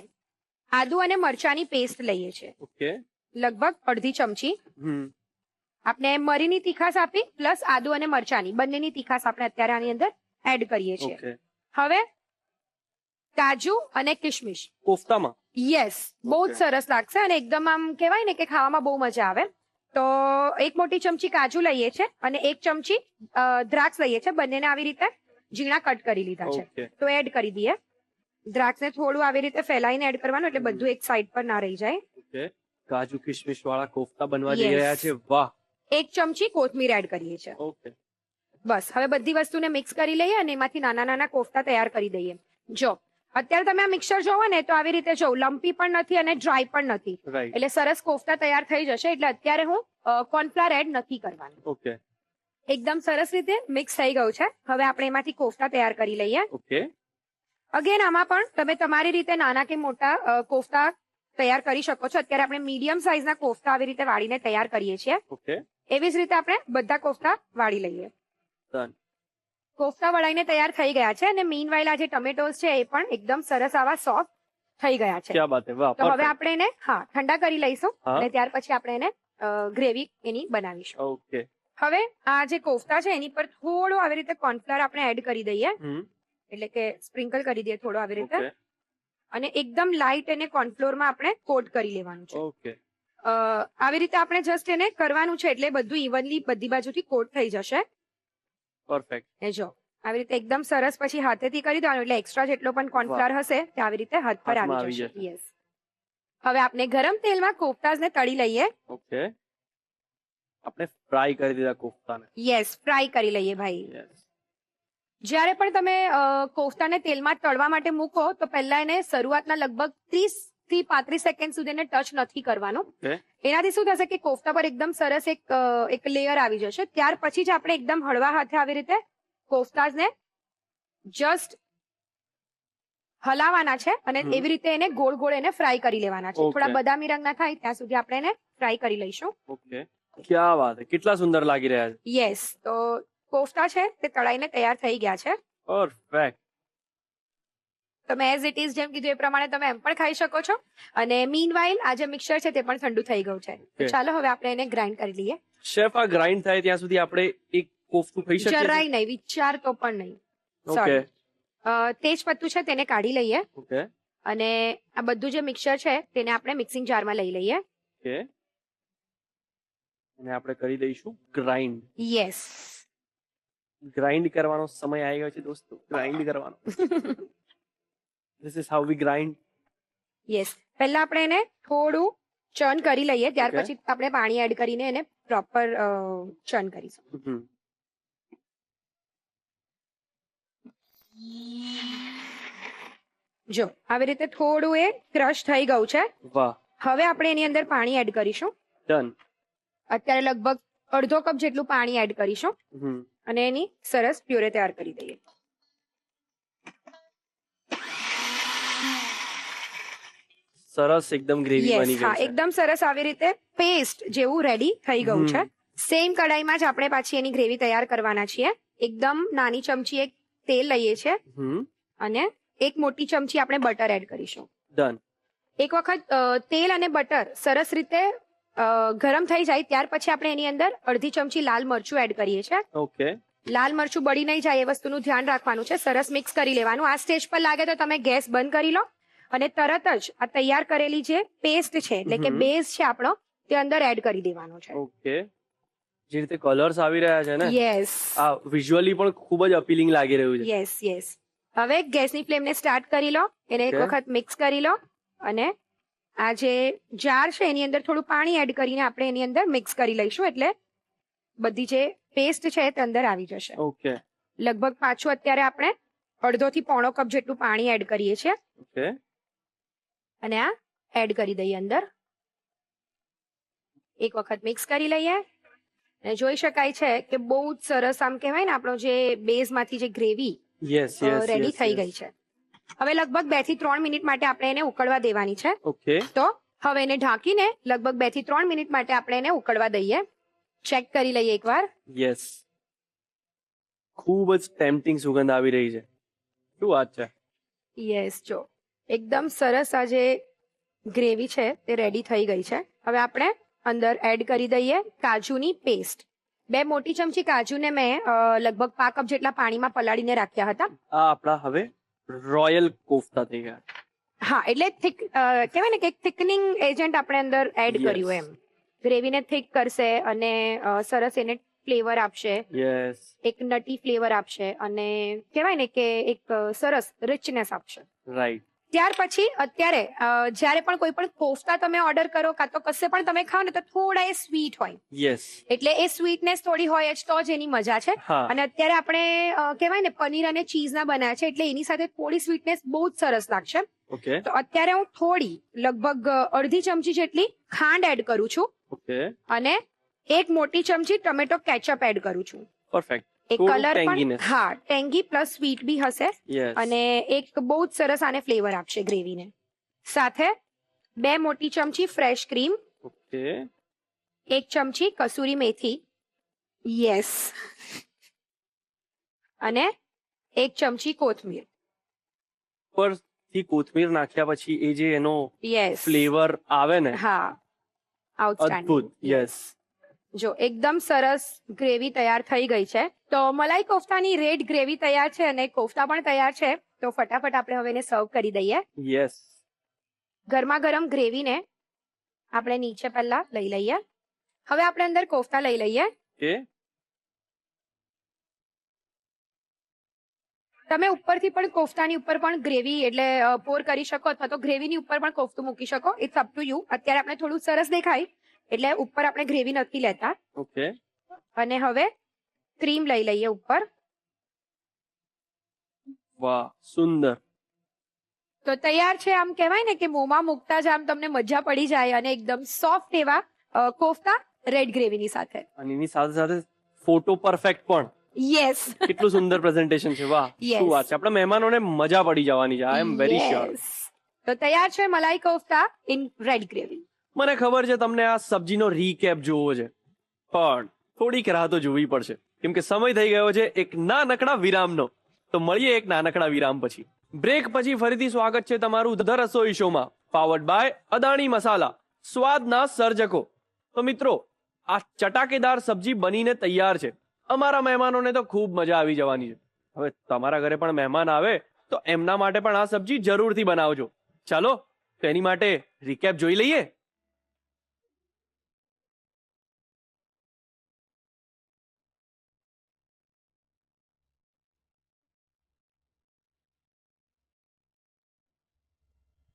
આદુ અને મરચાની પેસ્ટ લઈએ છીએ, ઓકે. લગભગ અડધી ચમચી. હમ. આપણે મરીની તીખાસ આપી પ્લસ આદુ અને મરચાની બંનેની તીખાસ આપણે અત્યારે આની અંદર એડ કરીએ છીએ. ઓકે. હવે કાજુ અને કિશમિશ. કોફતામાં યસ, બહુ જ Okay. સરસ લાગશે અને એકદમ આમ કહેવાય ને કે ખાવામાં બહુ મજા આવે. તો 1 મોટી ચમચી કાજુ લઈએ છીએ અને 1 ચમચી દ્રાક્ષ લઈએ છીએ. બંનેને આવી રીતે ઝીણા કટ કરી લીધા છે. ઓકે. તો એડ કરી દઈએ. દ્રાક્ષને થોડું આવી રીતે ફેલાઈને એડ કરવાનું, એટલે બધું એક સાઈડ પર ના રહી જાય. ઓકે. કાજુ કિશમિશ વાળા કોફતા બનવા જઈ Yes. રહ્યા છે. વાહ. 1 ચમચી કોથમીર એડ કરીએ છીએ. ઓકે. બસ હવે બધી વસ્તુને મિક્સ કરી લઈએ અને એમાંથી નાના નાના કોફતા તૈયાર કરી દઈએ. જો અત્યારે તમે આ મિક્સર જોવો ને તો આવી રીતે જો લમ્પી પણ નથી અને ડ્રાય પણ નથી, રાઈટ. એટલે સરસ કોફતા તૈયાર થઈ જશે. એટલે અત્યારે હું કોર્નફ્લાવર એડ નથી કરવાની. ઓકે. એકદમ સરસ રીતે મિક્સ થઈ ગયું છે. હવે આપણે એમાંથી કોફતા તૈયાર કરી લઈએ. ઓકે. અગેન આમાં પણ તમે તમારી રીતે નાના કે મોટા કોફતા તૈયાર કરી શકો છો. અત્યારે આપણે મીડિયમ સાઈઝના કોફતા આવી રીતે વાળીને તૈયાર કરીએ છીએ. ઓકે. એવી જ રીતે આપણે બધા કોફતા વાળી લઈએ. Done. કોફતા વળાઈને તૈયાર થઈ ગયા છે અને મીનવાઇલ આ જે ટમેટોસ છે એ પણ એકદમ સરસ આવા સોફ્ટ થઈ ગયા છે. ક્યાં બાત હે. વાહ. તો હવે perfect. આપણે એને ઠંડા કરી લઈશું હા. અને ત્યાર પછી આપણે એને ગ્રેવી એની બનાવીશું. ઓકે. હવે આ જે કોફતા છે એની પર થોડું આવી રીતે કોર્નફ્લાવર આપણે એડ કરી દઈએ, હમ. એટલે કે સ્પ્રિંકલ કરી દઈએ થોડું આવી રીતે. ઓકે. અને એકદમ લાઇટ એને કોર્નફ્લોરમાં આપણે કોટ કરી લેવાનું છે. ઓકે. આવી રીતે આપણે જસ્ટ એને કરવાનું છે એટલે બધું ઇવનલી બધી બાજુથી કોટ થઈ જશે. પરફેક્ટ. એ જો આવી રીતે એકદમ સરસ પછી હાથેથી કરી દેવાનું, એટલે એક્સ્ટ્રા જેટલો પણ કોર્નફ્લાવર હશે તે આવી રીતે હાથ પર હાથમાં આવી આવી જશે. યસ. હવે આપણે ગરમ તેલમાં કોફતાઝને તળી લઈએ. ઓકે. આપણે ફ્રાય કરી દીધા કોફતાને. યસ, ફ્રાય કરી લઈએ ભાઈ. યસ. જ્યારે પણ તમે કોફતાને તેલમાં તળવા માટે મૂકો તો પહેલા એને શરૂઆતના લગભગ 30 થી 35 સેકન્ડ સુધી એને ટચ નથી કરવાનું. ઓકે. એનાથી શું થશે કે કોફતા પર એકદમ સરસ એક લેયર આવી જશે. ત્યાર પછી જ આપણે એકદમ હળવા હાથે આવી રીતે કોફતાઝને જસ્ટ હલાવવાના છે અને એવી રીતે એને ગોળ ગોળ એને ફ્રાય કરી લેવાના છે. Okay. થોડા બદામી રંગના થાય ત્યાં સુધી આપણે એને ફ્રાય કરી લઈશું. ઓકે. ક્યાં વાત હે. કેટલા સુંદર લાગી રહ્યા છે. યસ, તો કોફતા છે તે તળાઈને તૈયાર થઈ ગયા છે. પરફેક્ટ. તમે એઝ ઇટ ઇઝ જેમ કીધું એ પ્રમાણે તમે એમ પણ ખાઈ શકો છો. અને મીનવાઇલ આ જે મિક્સર છે તે પણ ઠંડુ થઈ ગયું છે. તો Okay. ચાલો હવે આપણે એને ગ્રાઇન્ડ કરી લઈએ. શેફ આ ગ્રાઇન્ડ થાય ત્યાં સુધી આપણે એક કોફતું ખાઈ શકીએ છીએ? જરાય નહીં, વિચાર તો પણ નહીં. ઓકે. Sorry. તેજ પત્તું છે તેને કાઢી લઈએ ઓકે. અને આ બધું જે મિક્સર છે તેને આપણે મિક્સિંગ જારમાં લઈ લઈએ. ઓકે. અને આપણે કરી દઈશું ગ્રાઇન્ડ. યસ. ગ્રાઇન્ડ કરવાનો સમય આવી ગયો છે દોસ્તો. ગ્રાઇન્ડ કરવાનો. This is how we grind. Yes, પહેલા આપણે એને થોડું ચર્ન કરી લઈએ, ત્યાર Okay. પછી આપણે પાણી એડ કરીને એને પ્રોપર ચર્ન કરીશું. હમ. જો આવી રીતે થોડું એ ક્રશ થઈ ગયું છે. વાહ. હવે આપણે એની અંદર પાણી એડ કરીશું. ડન. અત્યારે લગભગ અડધો કપ જેટલું પાણી એડ કરીશું હમ. અને એની સરસ પ્યુરે તૈયાર કરી દઈએ. સરસ એકદમ ગ્રેવી યસ, બની હા, ગઈ છે. એકદમ સરસ આવી રીતે પેસ્ટ જેવું રેડી થઈ ગયું છે. સેમ કડાઈમાં જ આપણે પાછી એની ગ્રેવી તૈયાર કરવાના છીએ. એકદમ નાની ચમચી એક તેલ લઈએ છીએ હમ. અને 1 મોટી ચમચી આપણે બટર એડ કરીશું. ડન. એક વખત તેલ અને બટર સરસ રીતે ગરમ થઈ જાય ત્યાર પછી આપણે એની અંદર અડધી ચમચી લાલ મરચું એડ કરીએ છીએ. ઓકે. લાલ મરચું બળી નહીં જાય એ વસ્તુનું ધ્યાન રાખવાનું છે. સરસ મિક્સ કરી લેવાનું. આ સ્ટેજ પર લાગે તો તમે ગેસ બંધ કરી લો અને તરત જ આ તૈયાર કરેલી જે પેસ્ટ છે એટલે કે બેઝ છે આપણો તે અંદર એડ કરી દેવાનો છે. ઓકે. જે રીતે કલર્સ આવી રહ્યા છે ને, યસ આ વિઝ્યુઅલી પણ ખૂબ જ અપીલિંગ લાગી રહ્યું છે. Yes yes. હવે ગેસની ફ્લેમને સ્ટાર્ટ કરી લો, એને એક Okay. વખત મિક્સ કરી લો અને આ જે જાર છે એની અંદર થોડું પાણી એડ કરીને આપણે એની અંદર મિક્સ કરી લઈશું એટલે બધી જે પેસ્ટ છે તે અંદર આવી જશે. ઓકે. લગભગ પાછું અત્યારે આપણે અડધો થી પોણો કપ જેટલું પાણી એડ કરીએ છીએ ઓકે. અને આ એડ કરી દઈએ અંદર. એક વખત મિક્સ કરી લઈએ અને જોઈ શકાય છે કે બહુ જ સરસ આમ કહેવાય ને આપણો જે બેઝમાંથી જે ગ્રેવી યસ યસ. રેડી થઈ ગઈ છે. હવે લગભગ 2 થી 3 મિનિટ માટે આપણે એને ઉકળવા દેવાની છે. ઓકે. તો હવે એને ઢાંકીને લગભગ 2 થી 3 મિનિટ માટે આપણે એને ઉકળવા દઈએ. ચેક કરી લઈએ એકવાર. યસ. ખૂબ જ ટેમ્પટિંગ સુગંધ આવી રહી છે. શું વાત છે. યસ, જો એકદમ સરસ આ જે ગ્રેવી છે તે રેડી થઈ ગઈ છે. હવે આપણે અંદર એડ કરી દઈએ કાજુની પેસ્ટ. 2 મોટી ચમચી કાજુને મેં લગભગ 5 કપ જેટલા પાણીમાં પલાળીને રાખ્યા હતા. આ આપણા હવે રોયલ કોફતા થઈ ગયા. હા, એટલે થિક કહેવાય ને કે એક થિકનિંગ એજન્ટ આપણે અંદર એડ Yes. કર્યું એમ. ગ્રેવીને થિક કરશે અને સરસ એને ફ્લેવર આપશે, યસ. એક નટી ફ્લેવર આપશે અને કહેવાય ને કે એક સરસ રિચનેસ આપશે. રાઈટ. ત્યાર પછી અત્યારે જ્યારે પણ કોઈ પણ કોફતા તમે ઓર્ડર કરો કાં તો કશે પણ તમે ખાઓ ને તો થોડા એ સ્વીટ હોય યસ. એટલે એ સ્વીટનેસ થોડી હોય જ તો જ એની મજા છે. હા. અને અત્યારે આપણે કહેવાય ને પનીર અને ચીઝના બનાવ્યા છે એટલે એની સાથે થોડી સ્વીટનેસ બહુ જ સરસ લાગશે. ઓકે. તો અત્યારે હું થોડી લગભગ અડધી ચમચી જેટલી ખાંડ એડ કરું છું ઓકે. અને 1 મોટી ચમચી ટમેટો કેચઅપ એડ કરું છું. પરફેક્ટ. એ થોડું કલર પણ tanginess. હા ટેંગી પ્લસ સ્વીટ બી હશે યસ. અને એક બહુ જ સરસ આને ફ્લેવર આપશે ગ્રેવીને. સાથે 2 મોટી ચમચી ફ્રેશ ક્રીમ, ઓકે. 1 ચમચી કસૂરી મેથી, યસ, અને 1 ચમચી કોથમીર. પરથી કોથમીર નાખ્યા પછી એ જે એનો યસ, ફ્લેવર આવે ને, હા, આઉટસ્ટેન્ડિંગ. અદ્ભુત. યસ. જો એકદમ સરસ ગ્રેવી તૈયાર થઈ ગઈ છે. તો મલાઈ કોફતાની રેડ ગ્રેવી તૈયાર છે અને કોફતા પણ તૈયાર છે. તો ફટાફટ આપણે હવે એને સર્વ કરી દઈએ. યસ. ગરમા ગરમ ગ્રેવીને આપણે નીચે પહેલા લઈ લઈએ. હવે આપણે અંદર કોફતા લઈ લઈએ. ઓકે. તમે ઉપરથી પણ કોફતાની ઉપર પણ ગ્રેવી એટલે પોર કરી શકો અથવા તો ગ્રેવીની ઉપર પણ કોફતું મૂકી શકો. It's up to you. અત્યારે આપણે થોડું સરસ દેખાય એટલે ઉપર આપણે ગ્રેવી નથી લેતા. ઓકે. અને હવે ક્રીમ લઈ લઈએ ઉપર. વાહ, સુંદર. તો તૈયાર છે. આમ કહેવાય ને કે મોંમાં મૂકતા જ આમ તમને મજા પડી જાય અને એકદમ સોફ્ટ એવા કોફતા રેડ ગ્રેવીની સાથે. અને એની સાથે સાથે ફોટો પરફેક્ટ પણ. યસ, કેટલું સુંદર પ્રેઝન્ટેશન છે. વાહ, Yes. શું વાત છે. આપણા મહેમાનોને મજા પડી જવાની છે. આઈ એમ વેરી શ્યોર. તો તૈયાર છે મલાઈ કોફતા ઇન રેડ ગ્રેવી. મને ખબર છે તમને આ સબ્જીનો રીકેપ જોવો છે, પણ થોડીક રાહ તો જોવી પડશે કેમ કે સમય થઈ ગયો છે એક નાનકડા વિરામનો. તો મળીએ એક નાનકડા વિરામ પછી. બ્રેક પછી ફરીથી સ્વાગત છે તમારું ધ રસોઈ શોમાં, પાવર્ડ બાય અદાણી મસાલા, સ્વાદના સર્જકો. તો મિત્રો, આ ચટાકેદાર સબ્જી બનીને તૈયાર છે. અમારા મહેમાનોને તો ખૂબ મજા આવી જવાની છે. હવે તમારા ઘરે પણ મહેમાન આવે તો એમના માટે પણ આ સબ્જી જરૂરથી બનાવજો. ચાલો તો એની માટે રીકેપ જોઈ લઈએ.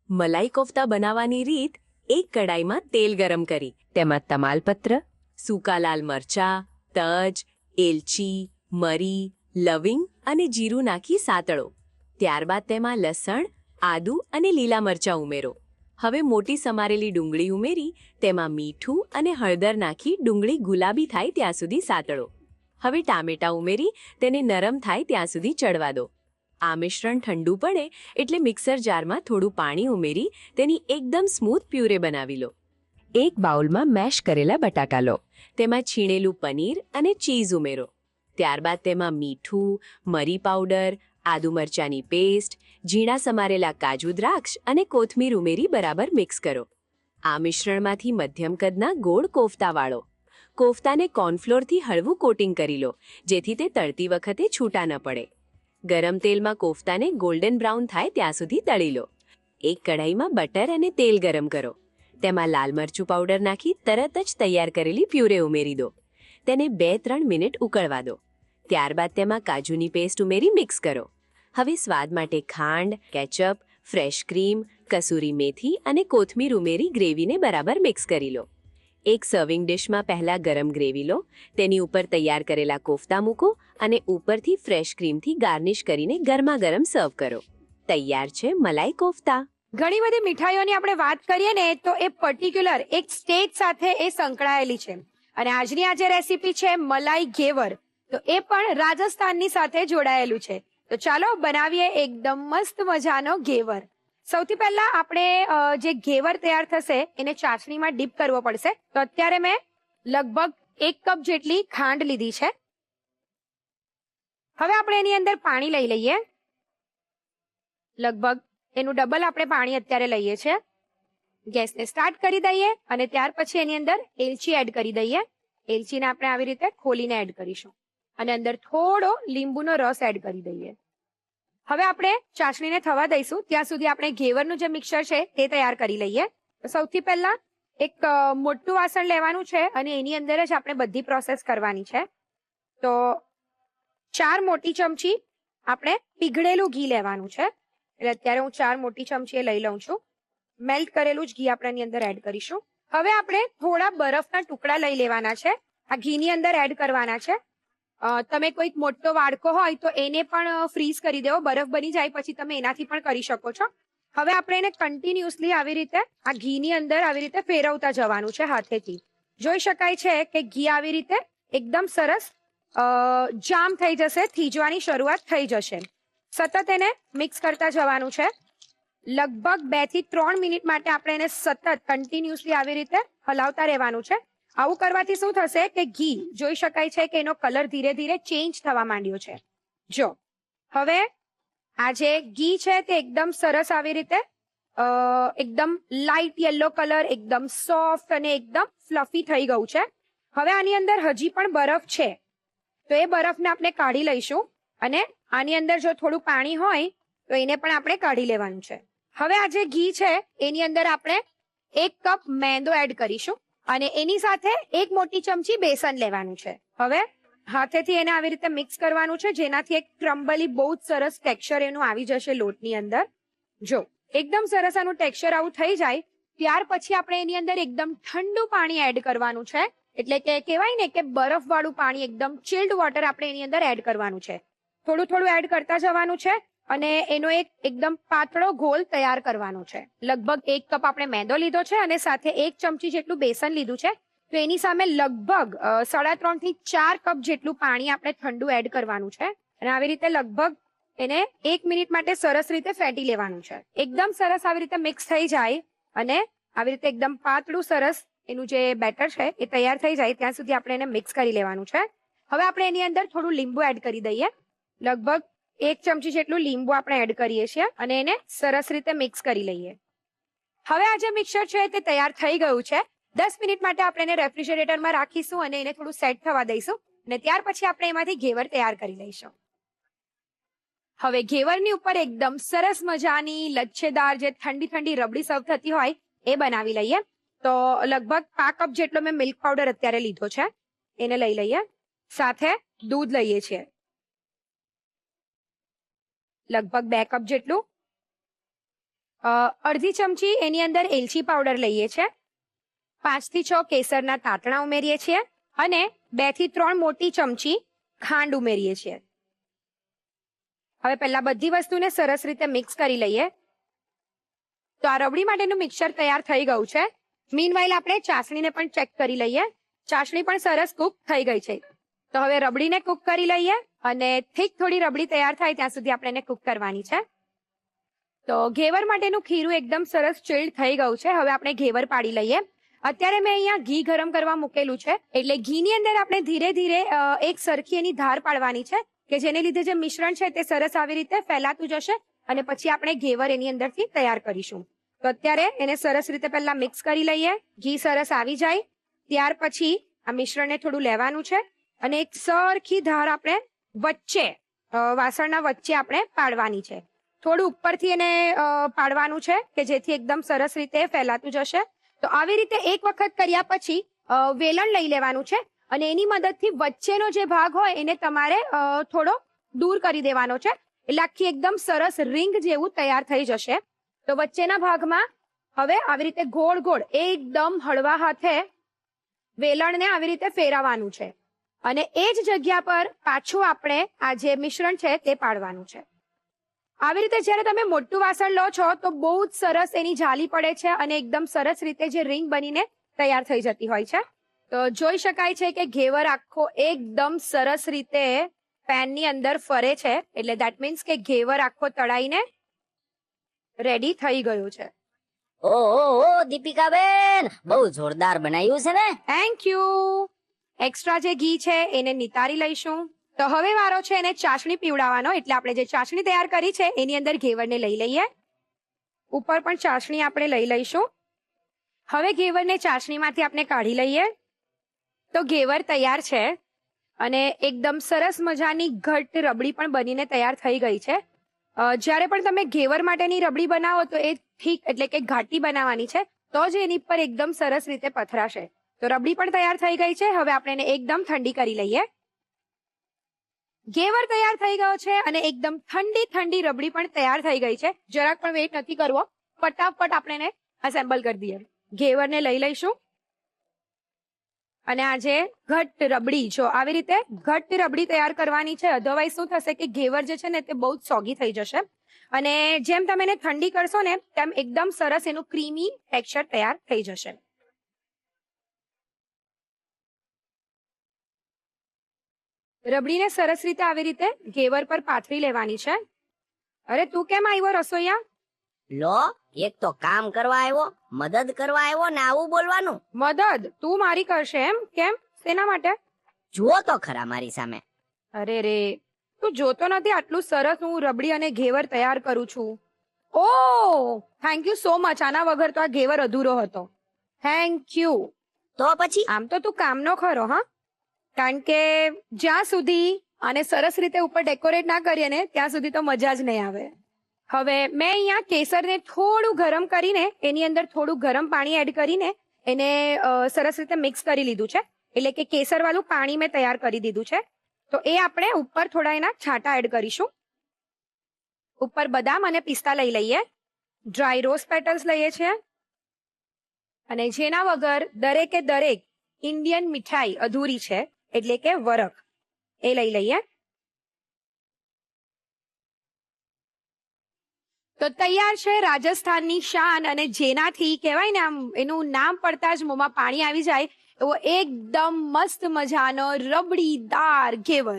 મલાઈ કોફતા બનાવવાની રીત: એક કડાઈમાં તેલ ગરમ કરી તેમાં તમાલપત્ર, સૂકા લાલ મરચા, તજ, એલચી, મરી, લવિંગ અને જીરું નાખી સાતળો. ત્યારબાદ તેમાં લસણ, આદુ અને લીલા મરચાં ઉમેરો. હવે મોટી સમારેલી ડુંગળી ઉમેરી તેમાં મીઠું અને હળદર નાખી ડુંગળી ગુલાબી થાય ત્યાં સુધી સાતળો. હવે ટામેટાં ઉમેરી તેને નરમ થાય ત્યાં સુધી ચડવા દો. આ મિશ્રણ ઠંડુ પડે એટલે મિક્સર જારમાં થોડું પાણી ઉમેરી તેની એકદમ સ્મૂથ પ્યુરે બનાવી લો. એક બાઉલમાં મેશ કરેલા બટાકા લો. તેમાં છીણેલું પનીર અને ચીઝ ઉમેરો. ત્યારબાદ તેમાં મીઠું, મરી પાવડર, આદુ મરચાંની પેસ્ટ, ઝીણા સમારેલા કાજુ દ્રાક્ષ અને કોથમીર ઉમેરી બરાબર મિક્સ કરો. આ મિશ્રણમાંથી મધ્યમ કદના ગોળ કોફતા વાળો. કોફતાને કોર્નફ્લોરથી હળવું કોટિંગ કરી લો, જેથી તે તળતી વખતે છૂટા ન પડે. ગરમ તેલમાં કોફતાને ગોલ્ડન બ્રાઉન થાય ત્યાં સુધી તળી લો. એક કઢાઈમાં બટર અને તેલ ગરમ કરો. તેમાં લાલ મરચું પાવડર નાખી તરત જ તૈયાર કરેલી પ્યુરે ઉમેરી દો. તેને 2-3 મિનિટ ઉકળવા દો. ત્યારબાદ તેમાં કાજુની પેસ્ટ ઉમેરી મિક્સ કરો. હવે સ્વાદ માટે ખાંડ, કેચઅપ, ફ્રેશ ક્રીમ, કસૂરી મેથી અને કોથમીર ઉમેરી ગ્રેવીને બરાબર મિક્સ કરી લો. એક સર્વિંગ ડિશમાં પહેલા ગરમ ગ્રેવી લો, તેની ઉપર તૈયાર કરેલા કોફતા મૂકો અને ઉપરથી ફ્રેશ ક્રીમથી ગાર્નિશ કરીને ગરમા ગરમ સર્વ કરો. તૈયાર છે મલાઈ કોફતા. ઘણી બધી મીઠાઈઓની આપણે વાત કરીએ ને તો એ પર્ટિક્યુલર એક સ્ટેટ સાથે એ સંકળાયેલી છે. અને આજની આ જે રેસીપી છે મલાઈ ઘેવર, તો એ પણ રાજસ્થાનની સાથે જોડાયેલું છે. તો ચાલો બનાવીએ એકદમ મસ્ત મજાનો ઘેવર. સૌથી પહેલા આપણે જે ઘેવર તૈયાર થશે એને ચાસણીમાં ડીપ કરવો પડશે. તો અત્યારે મેં લગભગ 1 કપ જેટલી ખાંડ લીધી છે. હવે આપણે એની અંદર પાણી લઈ લઈએ. લગભગ એનું ડબલ આપણે પાણી અત્યારે લઈએ છીએ. ગેસને સ્ટાર્ટ કરી દઈએ અને ત્યાર પછી એની અંદર એલચી એડ કરી દઈએ. એલચીને આપણે આવી રીતે ખોલીને એડ કરીશું અને અંદર થોડો લીંબુનો રસ એડ કરી દઈએ. હવે આપણે ચાસણીને થવા દઈશું ત્યાં સુધી આપણે ઘેવરનું જે મિક્સર છે તે તૈયાર કરી લઈએ. સૌથી પહેલા એક મોટું વાસણ લેવાનું છે અને એની અંદર જ આપણે બધી પ્રોસેસ કરવાની છે. તો 4 મોટી ચમચી આપણે પીગળેલું ઘી લેવાનું છે. એટલે અત્યારે હું 4 મોટી ચમચી લઈ લઉં છું. મેલ્ટ કરેલું જ ઘી આપણે એની અંદર એડ કરીશું. હવે આપણે થોડા બરફના ટુકડા લઈ લેવાના છે. આ ઘીની અંદર એડ કરવાના છે. તમે કોઈક મોટો વાડકો હોય તો એને પણ ફ્રીઝ કરી દેવો. બરફ બની જાય પછી તમે એનાથી પણ કરી શકો છો. હવે આપણે એને કન્ટિન્યુઅસલી આવી રીતે આ ઘીની અંદર આવી રીતે ફેરવતા જવાનું છે હાથેથી. જોઈ શકાય છે કે ઘી આવી રીતે એકદમ સરસ જામ થઈ જશે, થીજવાની શરૂઆત થઈ જશે. સતત એને મિક્સ કરતા જવાનું છે. લગભગ 2 થી 3 મિનિટ માટે આપણે એને સતત કન્ટિન્યુઅસલી આવી રીતે હલાવતા રહેવાનું છે. આવું કરવાથી શું થશે કે ઘી જોઈ શકાય છે કે એનો કલર ધીરે ધીરે ચેન્જ થવા માંડ્યો છે. જો હવે આ જે ઘી છે તે એકદમ સરસ આવી રીતે એકદમ લાઇટ યલો કલર, એકદમ સોફ્ટ અને એકદમ ફ્લફી થઈ ગયું છે. હવે આની અંદર હજી પણ બરફ છે તો એ બરફને આપણે કાઢી લઈશું અને આની અંદર જો થોડું પાણી હોય તો એને પણ આપણે કાઢી લેવાનું છે. હવે આ જે ઘી છે એની અંદર આપણે 1 કપ મેંદો એડ કરીશું અને એની સાથે 1 મોટી ચમચી બેસન લેવાનું છે. હવે હાથેથી એને આવી રીતે મિક્સ કરવાનું છે જેનાથી એક ક્રમ્બલી બહુ જ સરસ ટેક્સચર એનું આવી જશે લોટની અંદર. જો એકદમ સરસ આનું ટેક્સચર આવું થઈ જાય ત્યાર પછી આપણે એની અંદર એકદમ ઠંડુ પાણી એડ કરવાનું છે. એટલે કે કહેવાય ને કે બરફ વાળું પાણી, એકદમ ચિલ્ડ વોટર આપણે એની અંદર એડ કરવાનું છે. થોડું થોડું એડ કરતા જવાનું છે અને એનો એક એકદમ પાતળો ઘોલ તૈયાર કરવાનો છે. લગભગ 1 કપ આપણે મેંદો લીધો છે અને સાથે 1 ચમચી જેટલું બેસન લીધું છે. તો એની સામે લગભગ 3.5 થી 4 કપ જેટલું પાણી આપણે ઠંડુ એડ કરવાનું છે અને આવી રીતે લગભગ એને 1 મિનિટ માટે સરસ રીતે ફેટી લેવાનું છે. એકદમ સરસ આવી રીતે મિક્સ થઈ જાય અને આવી રીતે એકદમ પાતળું સરસ એનું જે બેટર છે એ તૈયાર થઈ જાય ત્યાં સુધી આપણે એને મિક્સ કરી લેવાનું છે. હવે આપણે એની અંદર થોડું લીંબુ એડ કરી દઈએ. લગભગ 1 ચમચી જેટલું લીંબુ આપણે એડ કરીએ છીએ અને એને સરસ રીતે મિક્સ કરી લઈએ. હવે આ જે મિક્સર છે તે તૈયાર થઈ ગયું છે. 10 મિનિટ માટે આપણે એને રેફ્રિજરેટરમાં રાખીશું અને એને થોડું સેટ થવા દઈશું અને ત્યાર પછી આપણે એમાંથી ઘેવર તૈયાર કરી લઈશું. હવે ઘેવરની ઉપર એકદમ સરસ મજાની લચ્છેદાર જે ઠંડી ઠંડી રબડી સર્વ થતી હોય એ બનાવી લઈએ. તો લગભગ 5 કપ જેટલો મેં મિલ્ક પાવડર અત્યારે લીધો છે, એને લઈ લઈએ. સાથે દૂધ લઈએ છીએ લગભગ 2 કપ જેટલું. અડધી ચમચી એની અંદર એલચી પાવડર લઈએ છીએ. 5 થી 6 કેસરના તાતણા ઉમેરીએ છીએ અને 2 થી 3 મોટી ચમચી ખાંડ ઉમેરીએ છીએ. હવે પહેલા બધી વસ્તુને સરસ રીતે મિક્સ કરી લઈએ. તો આ રબડી માટેનું મિક્સર તૈયાર થઈ ગયું છે. મીનવાઇલ આપણે ચાસણીને પણ ચેક કરી લઈએ. ચાસણી પણ સરસ કુક થઈ ગઈ છે. તો હવે રબડીને કુક કરી લઈએ અને થીક થોડી રબડી તૈયાર થાય ત્યાં સુધી આપણે એને કુક કરવાની છે. તો ઘેવર માટેનું ખીરું એકદમ સરસ ચિલ્ડ થઈ ગયું છે. હવે આપણે ઘેવર પાડી લઈએ. અત્યારે મેં અહીંયા ઘી ગરમ કરવા મૂકેલું છે એટલે ઘીની અંદર આપણે ધીરે ધીરે એક સરખી એની ધાર પાડવાની છે. કે જેને લીધે જે મિશ્રણ છે તે સરસ આવી રીતે ફેલાતું જશે અને પછી આપણે ઘેવર એની અંદરથી તૈયાર કરીશું. તો અત્યારે એને સરસ રીતે પહેલા મિક્સ કરી લઈએ. ઘી સરસ આવી જાય ત્યાર પછી આ મિશ્રણને થોડું લેવાનું છે અને એક સરખી ધાર આપણે વચ્ચે વાસણના વચ્ચે આપણે પાડવાની છે. થોડું ઉપરથી એને પાડવાનું છે કે જેથી એકદમ સરસ રીતે ફેલાતું જશે. તો આવી રીતે એક વખત કર્યા પછી વેલણ લઈ લેવાનું છે અને એની મદદથી વચ્ચેનો જે ભાગ હોય એને તમારે થોડો દૂર કરી દેવાનો છે, એટલે આખી એકદમ સરસ રિંગ જેવું તૈયાર થઈ જશે. તો વચ્ચેના ભાગમાં હવે આવી રીતે ગોળ ગોળ એકદમ હળવા હાથે વેલણને આવી રીતે ફેરવવાનું છે અને એ જ જગ્યા પર પાછું આપણે આ જે મિશ્રણ છે તે પાડવાનું છે. આવી રીતે જ્યારે તમે મોટું વાસણ લો છો તો બહુ જ સરસ એની જાલી પડે છે અને એકદમ સરસ રીતે જે રિંગ બનીને તૈયાર થઈ જતી હોય છે. તો જોઈ શકાય છે કે ઘેવર આખો એકદમ સરસ રીતે પેનની અંદર ફરે છે, એટલે દેટ મીન્સ કે ઘેવર આખો તળાઈને રેડી થઈ ગયું છે. ઓહો દીપિકાબેન, બહુ જોરદાર બનાવ્યું છે ને. Thank you. એક્સ્ટ્રા જે ઘી છે એને નિતારી લઈશું. તો હવે વારો છે એને ચાસણી પીવડાવવાનો, એટલે આપણે જે ચાસણી તૈયાર કરી છે એની અંદર ઘેવરને લઈ લઈએ. ઉપર પણ ચાસણી આપણે લઈ લઈશું. હવે ઘેવરને ચાસણીમાંથી આપણે કાઢી લઈએ. તો ઘેવર તૈયાર છે અને એકદમ સરસ મજાની ઘટ્ટ રબડી પણ બનીને તૈયાર થઈ ગઈ છે. જ્યારે પણ તમે ઘેવર માટેની રબડી બનાવો તો એ ઠીક એટલે કે ઘાટી બનાવવાની છે, તો જ એની પર એકદમ સરસ રીતે પથરાશે. તો રબડી પણ તૈયાર થઈ ગઈ છે. હવે આપણે એને એકદમ ઠંડી કરી લઈએ. ઘેવર તૈયાર થઈ ગયો છે અને એકદમ ઠંડી ઠંડી રબડી પણ તૈયાર થઈ ગઈ છે. જરાક પણ વેઇટ નથી કરવો, ફટાફટ આપણે એને અસેમ્બલ કરી દઈએ. ઘેવરને લઈ લઈશું અને આ જે ઘટ્ટ રબડી, જો આવી રીતે ઘટ્ટ રબડી તૈયાર કરવાની છે, અધરવાઇઝ શું થશે કે ઘેવર જે છે ને તે બહુ જ સોગી થઈ જશે અને જેમ તમે એને ઠંડી કરશો ને તેમ એકદમ સરસ એનું ક્રીમી ટેક્સચર તૈયાર થઈ જશે. રબડીને સરસ રીતે આવી રીતે ઘેવર પર પાથરી લેવાની છે. અરે તું કેમ આવ્યો રસોઈયા? લો, એક તો કામ કરવા આવ્યો, મદદ કરવા આવ્યો ને આવું બોલવાનું. મદદ તું મારી કરશે એમ? કેમ? શેના માટે? જુઓ તો ખરા મારી સામે. અરે રે, તું જોતો નથી આટલું સરસ હું રબડી અને ઘેવર તૈયાર કરું છું. ઓ થેન્ક યુ સો મચ. આના વગર તો આ ઘેવર અધૂરો હતો. Thank you. તો પછી આમ તો તું કામનો ખરો, હા, કારણ કે જ્યાં સુધી આને સરસ રીતે ઉપર ડેકોરેટ ના કરીએ ને ત્યાં સુધી તો મજા જ નહીં આવે. હવે મેં અહીંયા કેસરને થોડું ગરમ કરીને એની અંદર થોડું ગરમ પાણી એડ કરીને એને સરસ રીતે મિક્સ કરી લીધું છે, એટલે કે કેસર વાળું પાણી મેં તૈયાર કરી દીધું છે. તો એ આપણે ઉપર થોડા એના છાંટા એડ કરીશું. ઉપર બદામ અને પિસ્તા લઈ લઈએ. ડ્રાય રોઝ પેટલ્સ લઈએ છીએ અને જેના વગર દરેકે દરેક ઇન્ડિયન મીઠાઈ અધૂરી છે, એટલે કે વરખ, એ લઈ લઈએ. તો તૈયાર છે રાજસ્થાનની શાન અને જેનાથી કહેવાય ને આમ એનું નામ પડતા જ મોંમાં પાણી આવી જાય એવો એકદમ મસ્ત મજાનો રબડીદાર ઘેવર.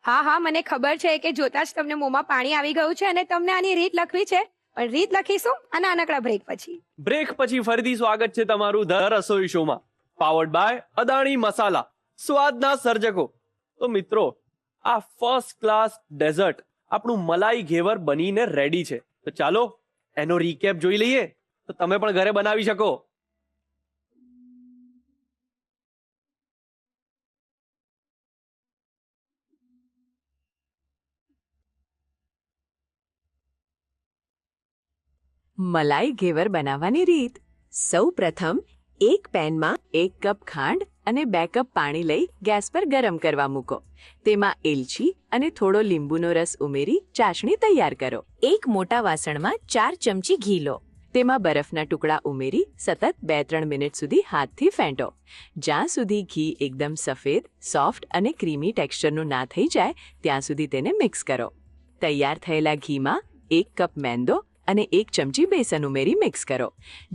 હા હા, મને ખબર છે કે જોતા જ તમને મોંમાં પાણી આવી ગયું છે અને તમને આની રીત લખવી છે, પણ રીત લખીશું આ નાનકડા બ્રેક પછી. બ્રેક પછી ફરીથી સ્વાગત છે તમારું ધ રસોઈ શોમાં, પાવર્ડ બાય અદાણી મસાલા, સ્વાદના સર્જકો. તો મિત્રો, આ ફર્સ્ટ ક્લાસ ડેઝર્ટ આપણું મલાઈ ઘેવર બનીને રેડી છે. તો ચાલો એનો રીકેપ જોઈ લઈએ તો તમે પણ ઘરે બનાવી શકો. મલાઈ ઘેવર બનાવવાની રીત. સૌ પ્રથમ એક પેનમાં 1 કપ ખાંડ અને 2 કપ પાણી લઈ ગેસ પર ગરમ કરવા મૂકો. તેમાં એલચી અને થોડો લીંબુનો રસ ઉમેરી ચાસણી તૈયાર કરો. એક મોટા વાસણમાં 4 ચમચી ઘી લો. તેમાં બરફના ટુકડા ઉમેરી સતત 2-3 મિનિટ સુધી હાથથી ફેંટો. જ્યાં સુધી ઘી એકદમ સફેદ, સોફ્ટ અને ક્રીમી ટેક્સચરનું ના થઈ જાય ત્યાં સુધી તેને મિક્સ કરો. તૈયાર થયેલા ઘીમાં 1 કપ મેંદો અને 1 ચમચી બેસન ઉમેરી મિક્સ કરો,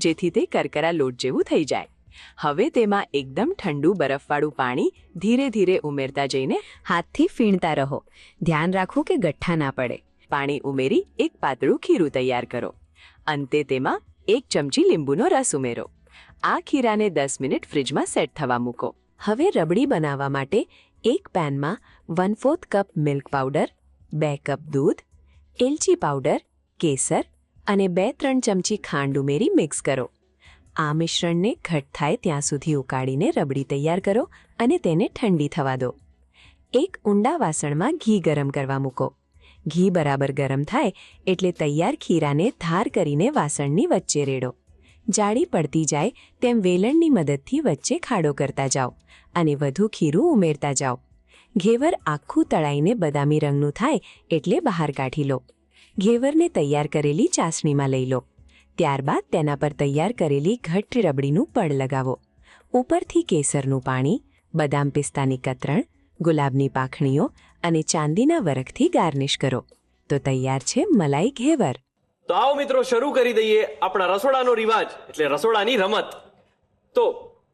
જેથી તે કરકરા લોટ જેવું થઈ જાય. હવે તેમાં એકદમ ઠંડુ બરફવાળું પાણી ધીરે ધીરે ઉમેરતા જઈને હાથથી ફીણતા રહો. ધ્યાન રાખો કે ગઠ્ઠા ના પડે. પાણી ઉમેરી એક પાતળું ખીરું તૈયાર કરો. અંતે તેમાં 1 ચમચી લીંબુનો રસ ઉમેરો. આ ખીરાને 10 મિનિટ ફ્રીજમાં સેટ થવા મૂકો. હવે રબડી બનાવવા માટે એક પેનમાં 1/4 કપ મિલ્ક પાવડર, 2 કપ દૂધ, એલચી પાવડર, કેસર અને 2-3 ચમચી ખાંડ ઉમેરી મિક્સ કરો. આ મિશ્રણને ઘટ થાય ત્યાં સુધી ઉકાળીને રબડી તૈયાર કરો અને તેને ઠંડી થવા દો. એક ઊંડા વાસણમાં ઘી ગરમ કરવા મૂકો. ઘી બરાબર ગરમ થાય એટલે તૈયાર ખીરાને ધાર કરીને વાસણની વચ્ચે રેડો. જાળી પડતી જાય તેમ વેલણની મદદથી વચ્ચે ખાડો કરતા જાઓ અને વધુ ખીરું ઉમેરતા જાઓ. ઘેવર આખું તળાઈને બદામી રંગનું થાય એટલે બહાર કાઢી લો. ઘેવરને તૈયાર કરેલી ચાસણીમાં લઈ લો. ત્યારબાદ તેના પર તૈયાર કરેલી ઘટ્ટ રબડીનું પડ લગાવો. ઉપરથી કેસરનું પાણી, બદામ પિસ્તાની કતરણ, ગુલાબની પાંખડીઓ અને ચાંદીના વરખથી ગાર્નિશ કરો. તો તૈયાર છે મલાઈ ઘેવર. તો આવો મિત્રો, શરૂ કરી દઈએ આપણા રસોડાનો રિવાજ એટલે રસોડાની રમત. તો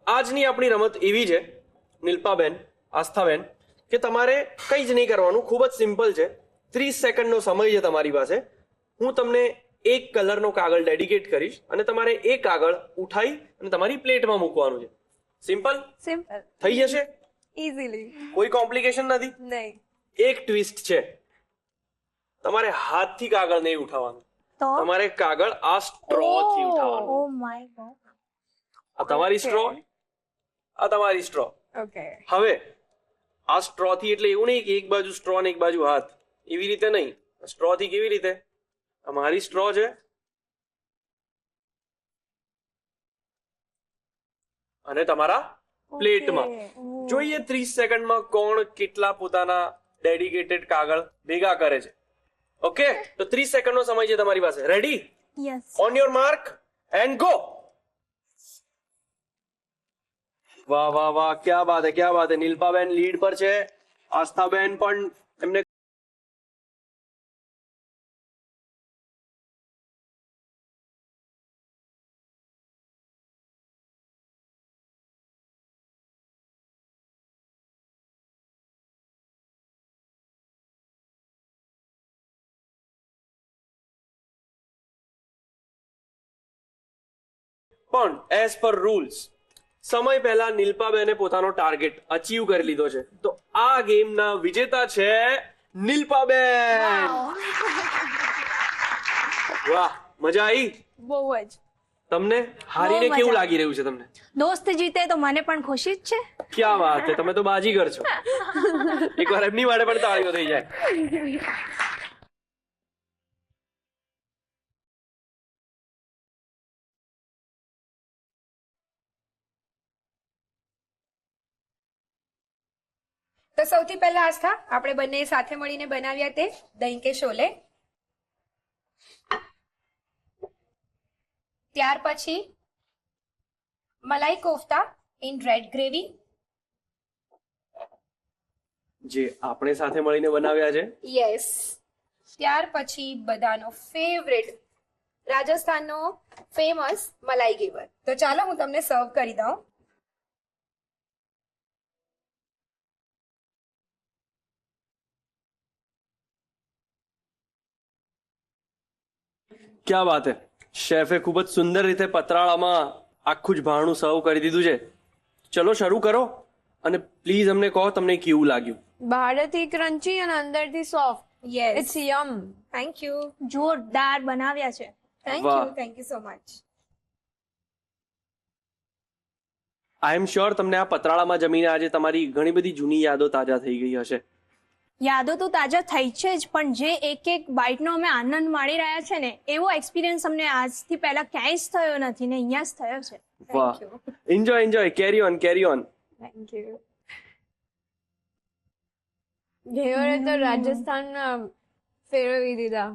આજની આપણી રમત એવી છે નિલ્પાબેન, આસ્થાબેન, કે તમારે કંઈ જ નહીં કરવાનું, ખૂબ જ સિમ્પલ છે. 30 સેકન્ડનો સમય છે તમારી પાસે. હું તમને એક કલરનો કાગળ ડેડિકેટ કરીશ અને તમારે એ કાગળ ઉઠાઈ અને તમારી પ્લેટમાં મૂકવાનું છે. સિમ્પલ સિમ્પલ, થઈ જશે, ઇઝીલી. કોઈ કોમ્પ્લિકેશન નથી. નહીં. એક ટ્વિસ્ટ છે, તમારે હાથથી કાગળ નહીં ઉઠાવવાનું, તો તમારે કાગળ આ સ્ટ્રો થી ઉઠાવવાનું. Oh my God. આ તમારી સ્ટ્રો, આ તમારી સ્ટ્રો. ઓકે. હવે આ સ્ટ્રો થી એટલે એવું નહીં કે એક બાજુ સ્ટ્રો ને એક બાજુ હાથ, એવી રીતે નહીં. સ્ટ્રો થી કેવી રીતે? આ મારી સ્ટ્રો છે અને તમારા પ્લેટમાં. જોઈએ 30 સેકન્ડમાં કોણ કેટલા પોતાના ડેડિકેટેડ કાગળ ભેગા કરે છે. ઓકે, તો 30 સેકન્ડનો સમય છે તમારી પાસે. Ready? Yes. On your mark and go. વાહ વાહ વાહ, ક્યા બાત હે, ક્યા બાત હે. નિલ્પાબેન લીડ પર છે, આસ્થાબેન પણ એમને પણ એઝ પર રૂલ્સ સમય પહેલા નિલ્પાબેને પોતાનો ટાર્ગેટ અચીવ કરી લીધો છે. તો આ ગેમના વિજેતા છે નિલ્પાબેન. વાહ, મજા આવી બહુ જ. તમને? હારીને બહુ કેવું મજા. લાગી રહ્યું છે તમને? દોસ્ત જીતે તો મને પણ ખુશી જ છે. ક્યાં વાત છે, તમે તો બાજીગર છો. એકવાર એમની માટે પણ તાળીઓ થઈ જાય. તો સૌથી પહેલા આસ્થા, આપણે બંને સાથે મળીને બનાવ્યા તે દહીં કે શોલે. ત્યાર પછી મલાઈ કોફતા ઇન રેડ ગ્રેવી. જે આપણે સાથે મળીને બનાવ્યા છે. યસ. ત્યાર પછી બધાનો ફેવરેટ રાજસ્થાનનો ફેમસ મલાઈ ઘેવર. તો ચાલો હું તમને સર્વ કરી દઉં. ક્યાં વાત હે, શેફે ખૂબ જ સુંદર રીતે પતરાળામાં આખું જ ભાણું સર્વ કરી દીધું છે. ચલો શરૂ કરો અને પ્લીઝ અમને કહો તમને કેવું લાગ્યું. બહારથી ક્રન્ચી અને અંદરથી soft. Yes. It's yum. Thank you. જોરદાર બનાવ્યા છે. વાહ. Thank you so much. I am sure તમને આ પતરાળામાં જમીને આજે તમારી ઘણી બધી જૂની યાદો તાજા થઈ ગઈ હશે. યાદો તો તાજા થઈ છે જ, પણ જે એક એક બાઇટનો અમે આનંદ માણી રહ્યા છે ને, એવો એક્સપિરિયન્સ અમને આજથી પહેલા ક્યાંય જ થયો નથી ને અહીંયા જ થયો છે. વાહ, thank you. Enjoy enjoy, carry on carry on. Thank you. ઘેવરે તો રાજસ્થાનના ફેરવી દીધા.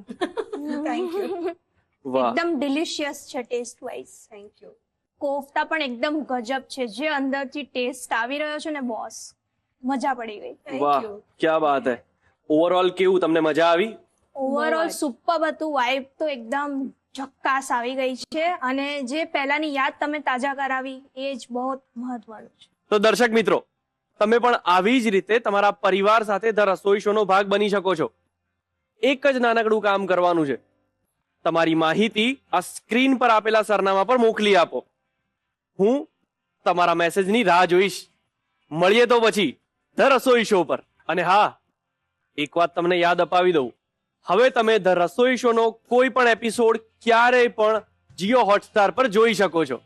Thank you. વાહ, એકદમ ડિલિશિયસ છે taste wise. Thank you. Kofta પણ એકદમ ગજબ છે. જે અંદરથી ટેસ્ટ આવી રહ્યો છે ને બોસ, મજા પડી ગઈ. વાહ, થેન્ક યુ. ક્યાં વાત હે. ઓવરઓલ કેવું, તમને મજા આવી? ઓવરઓલ જ. સુપર હતું. વાઇબ તો એકદમ ઝક્કાસ આવી ગઈ છે અને જે પહેલાની યાદ તમે તાજા કરાવી એ જ બહુ મહત્વનું છે. તો દર્શક મિત્રો, તમે પણ આવી જ રીતે તમારા પરિવાર સાથે ધ રસોઈ શો નો ભાગ બની શકો છો. એક જ નાનકડું કામ કરવાનું છે. તમારી માહિતી આ સ્ક્રીન પર આપેલા સરનામા પર મોકલી આપો. હું તમારા મેસેજની રાહ જોઈશ. મળીએ તો પછી ધ રસોઈ શો પર. અને હા, એક વાત તમને યાદ અપાવી દઉં, હવે તમે ધ રસોઈ શો નો કોઈ પણ એપિસોડ ક્યારેય પણ જીઓ હોટસ્ટાર પર જોઈ શકો છો.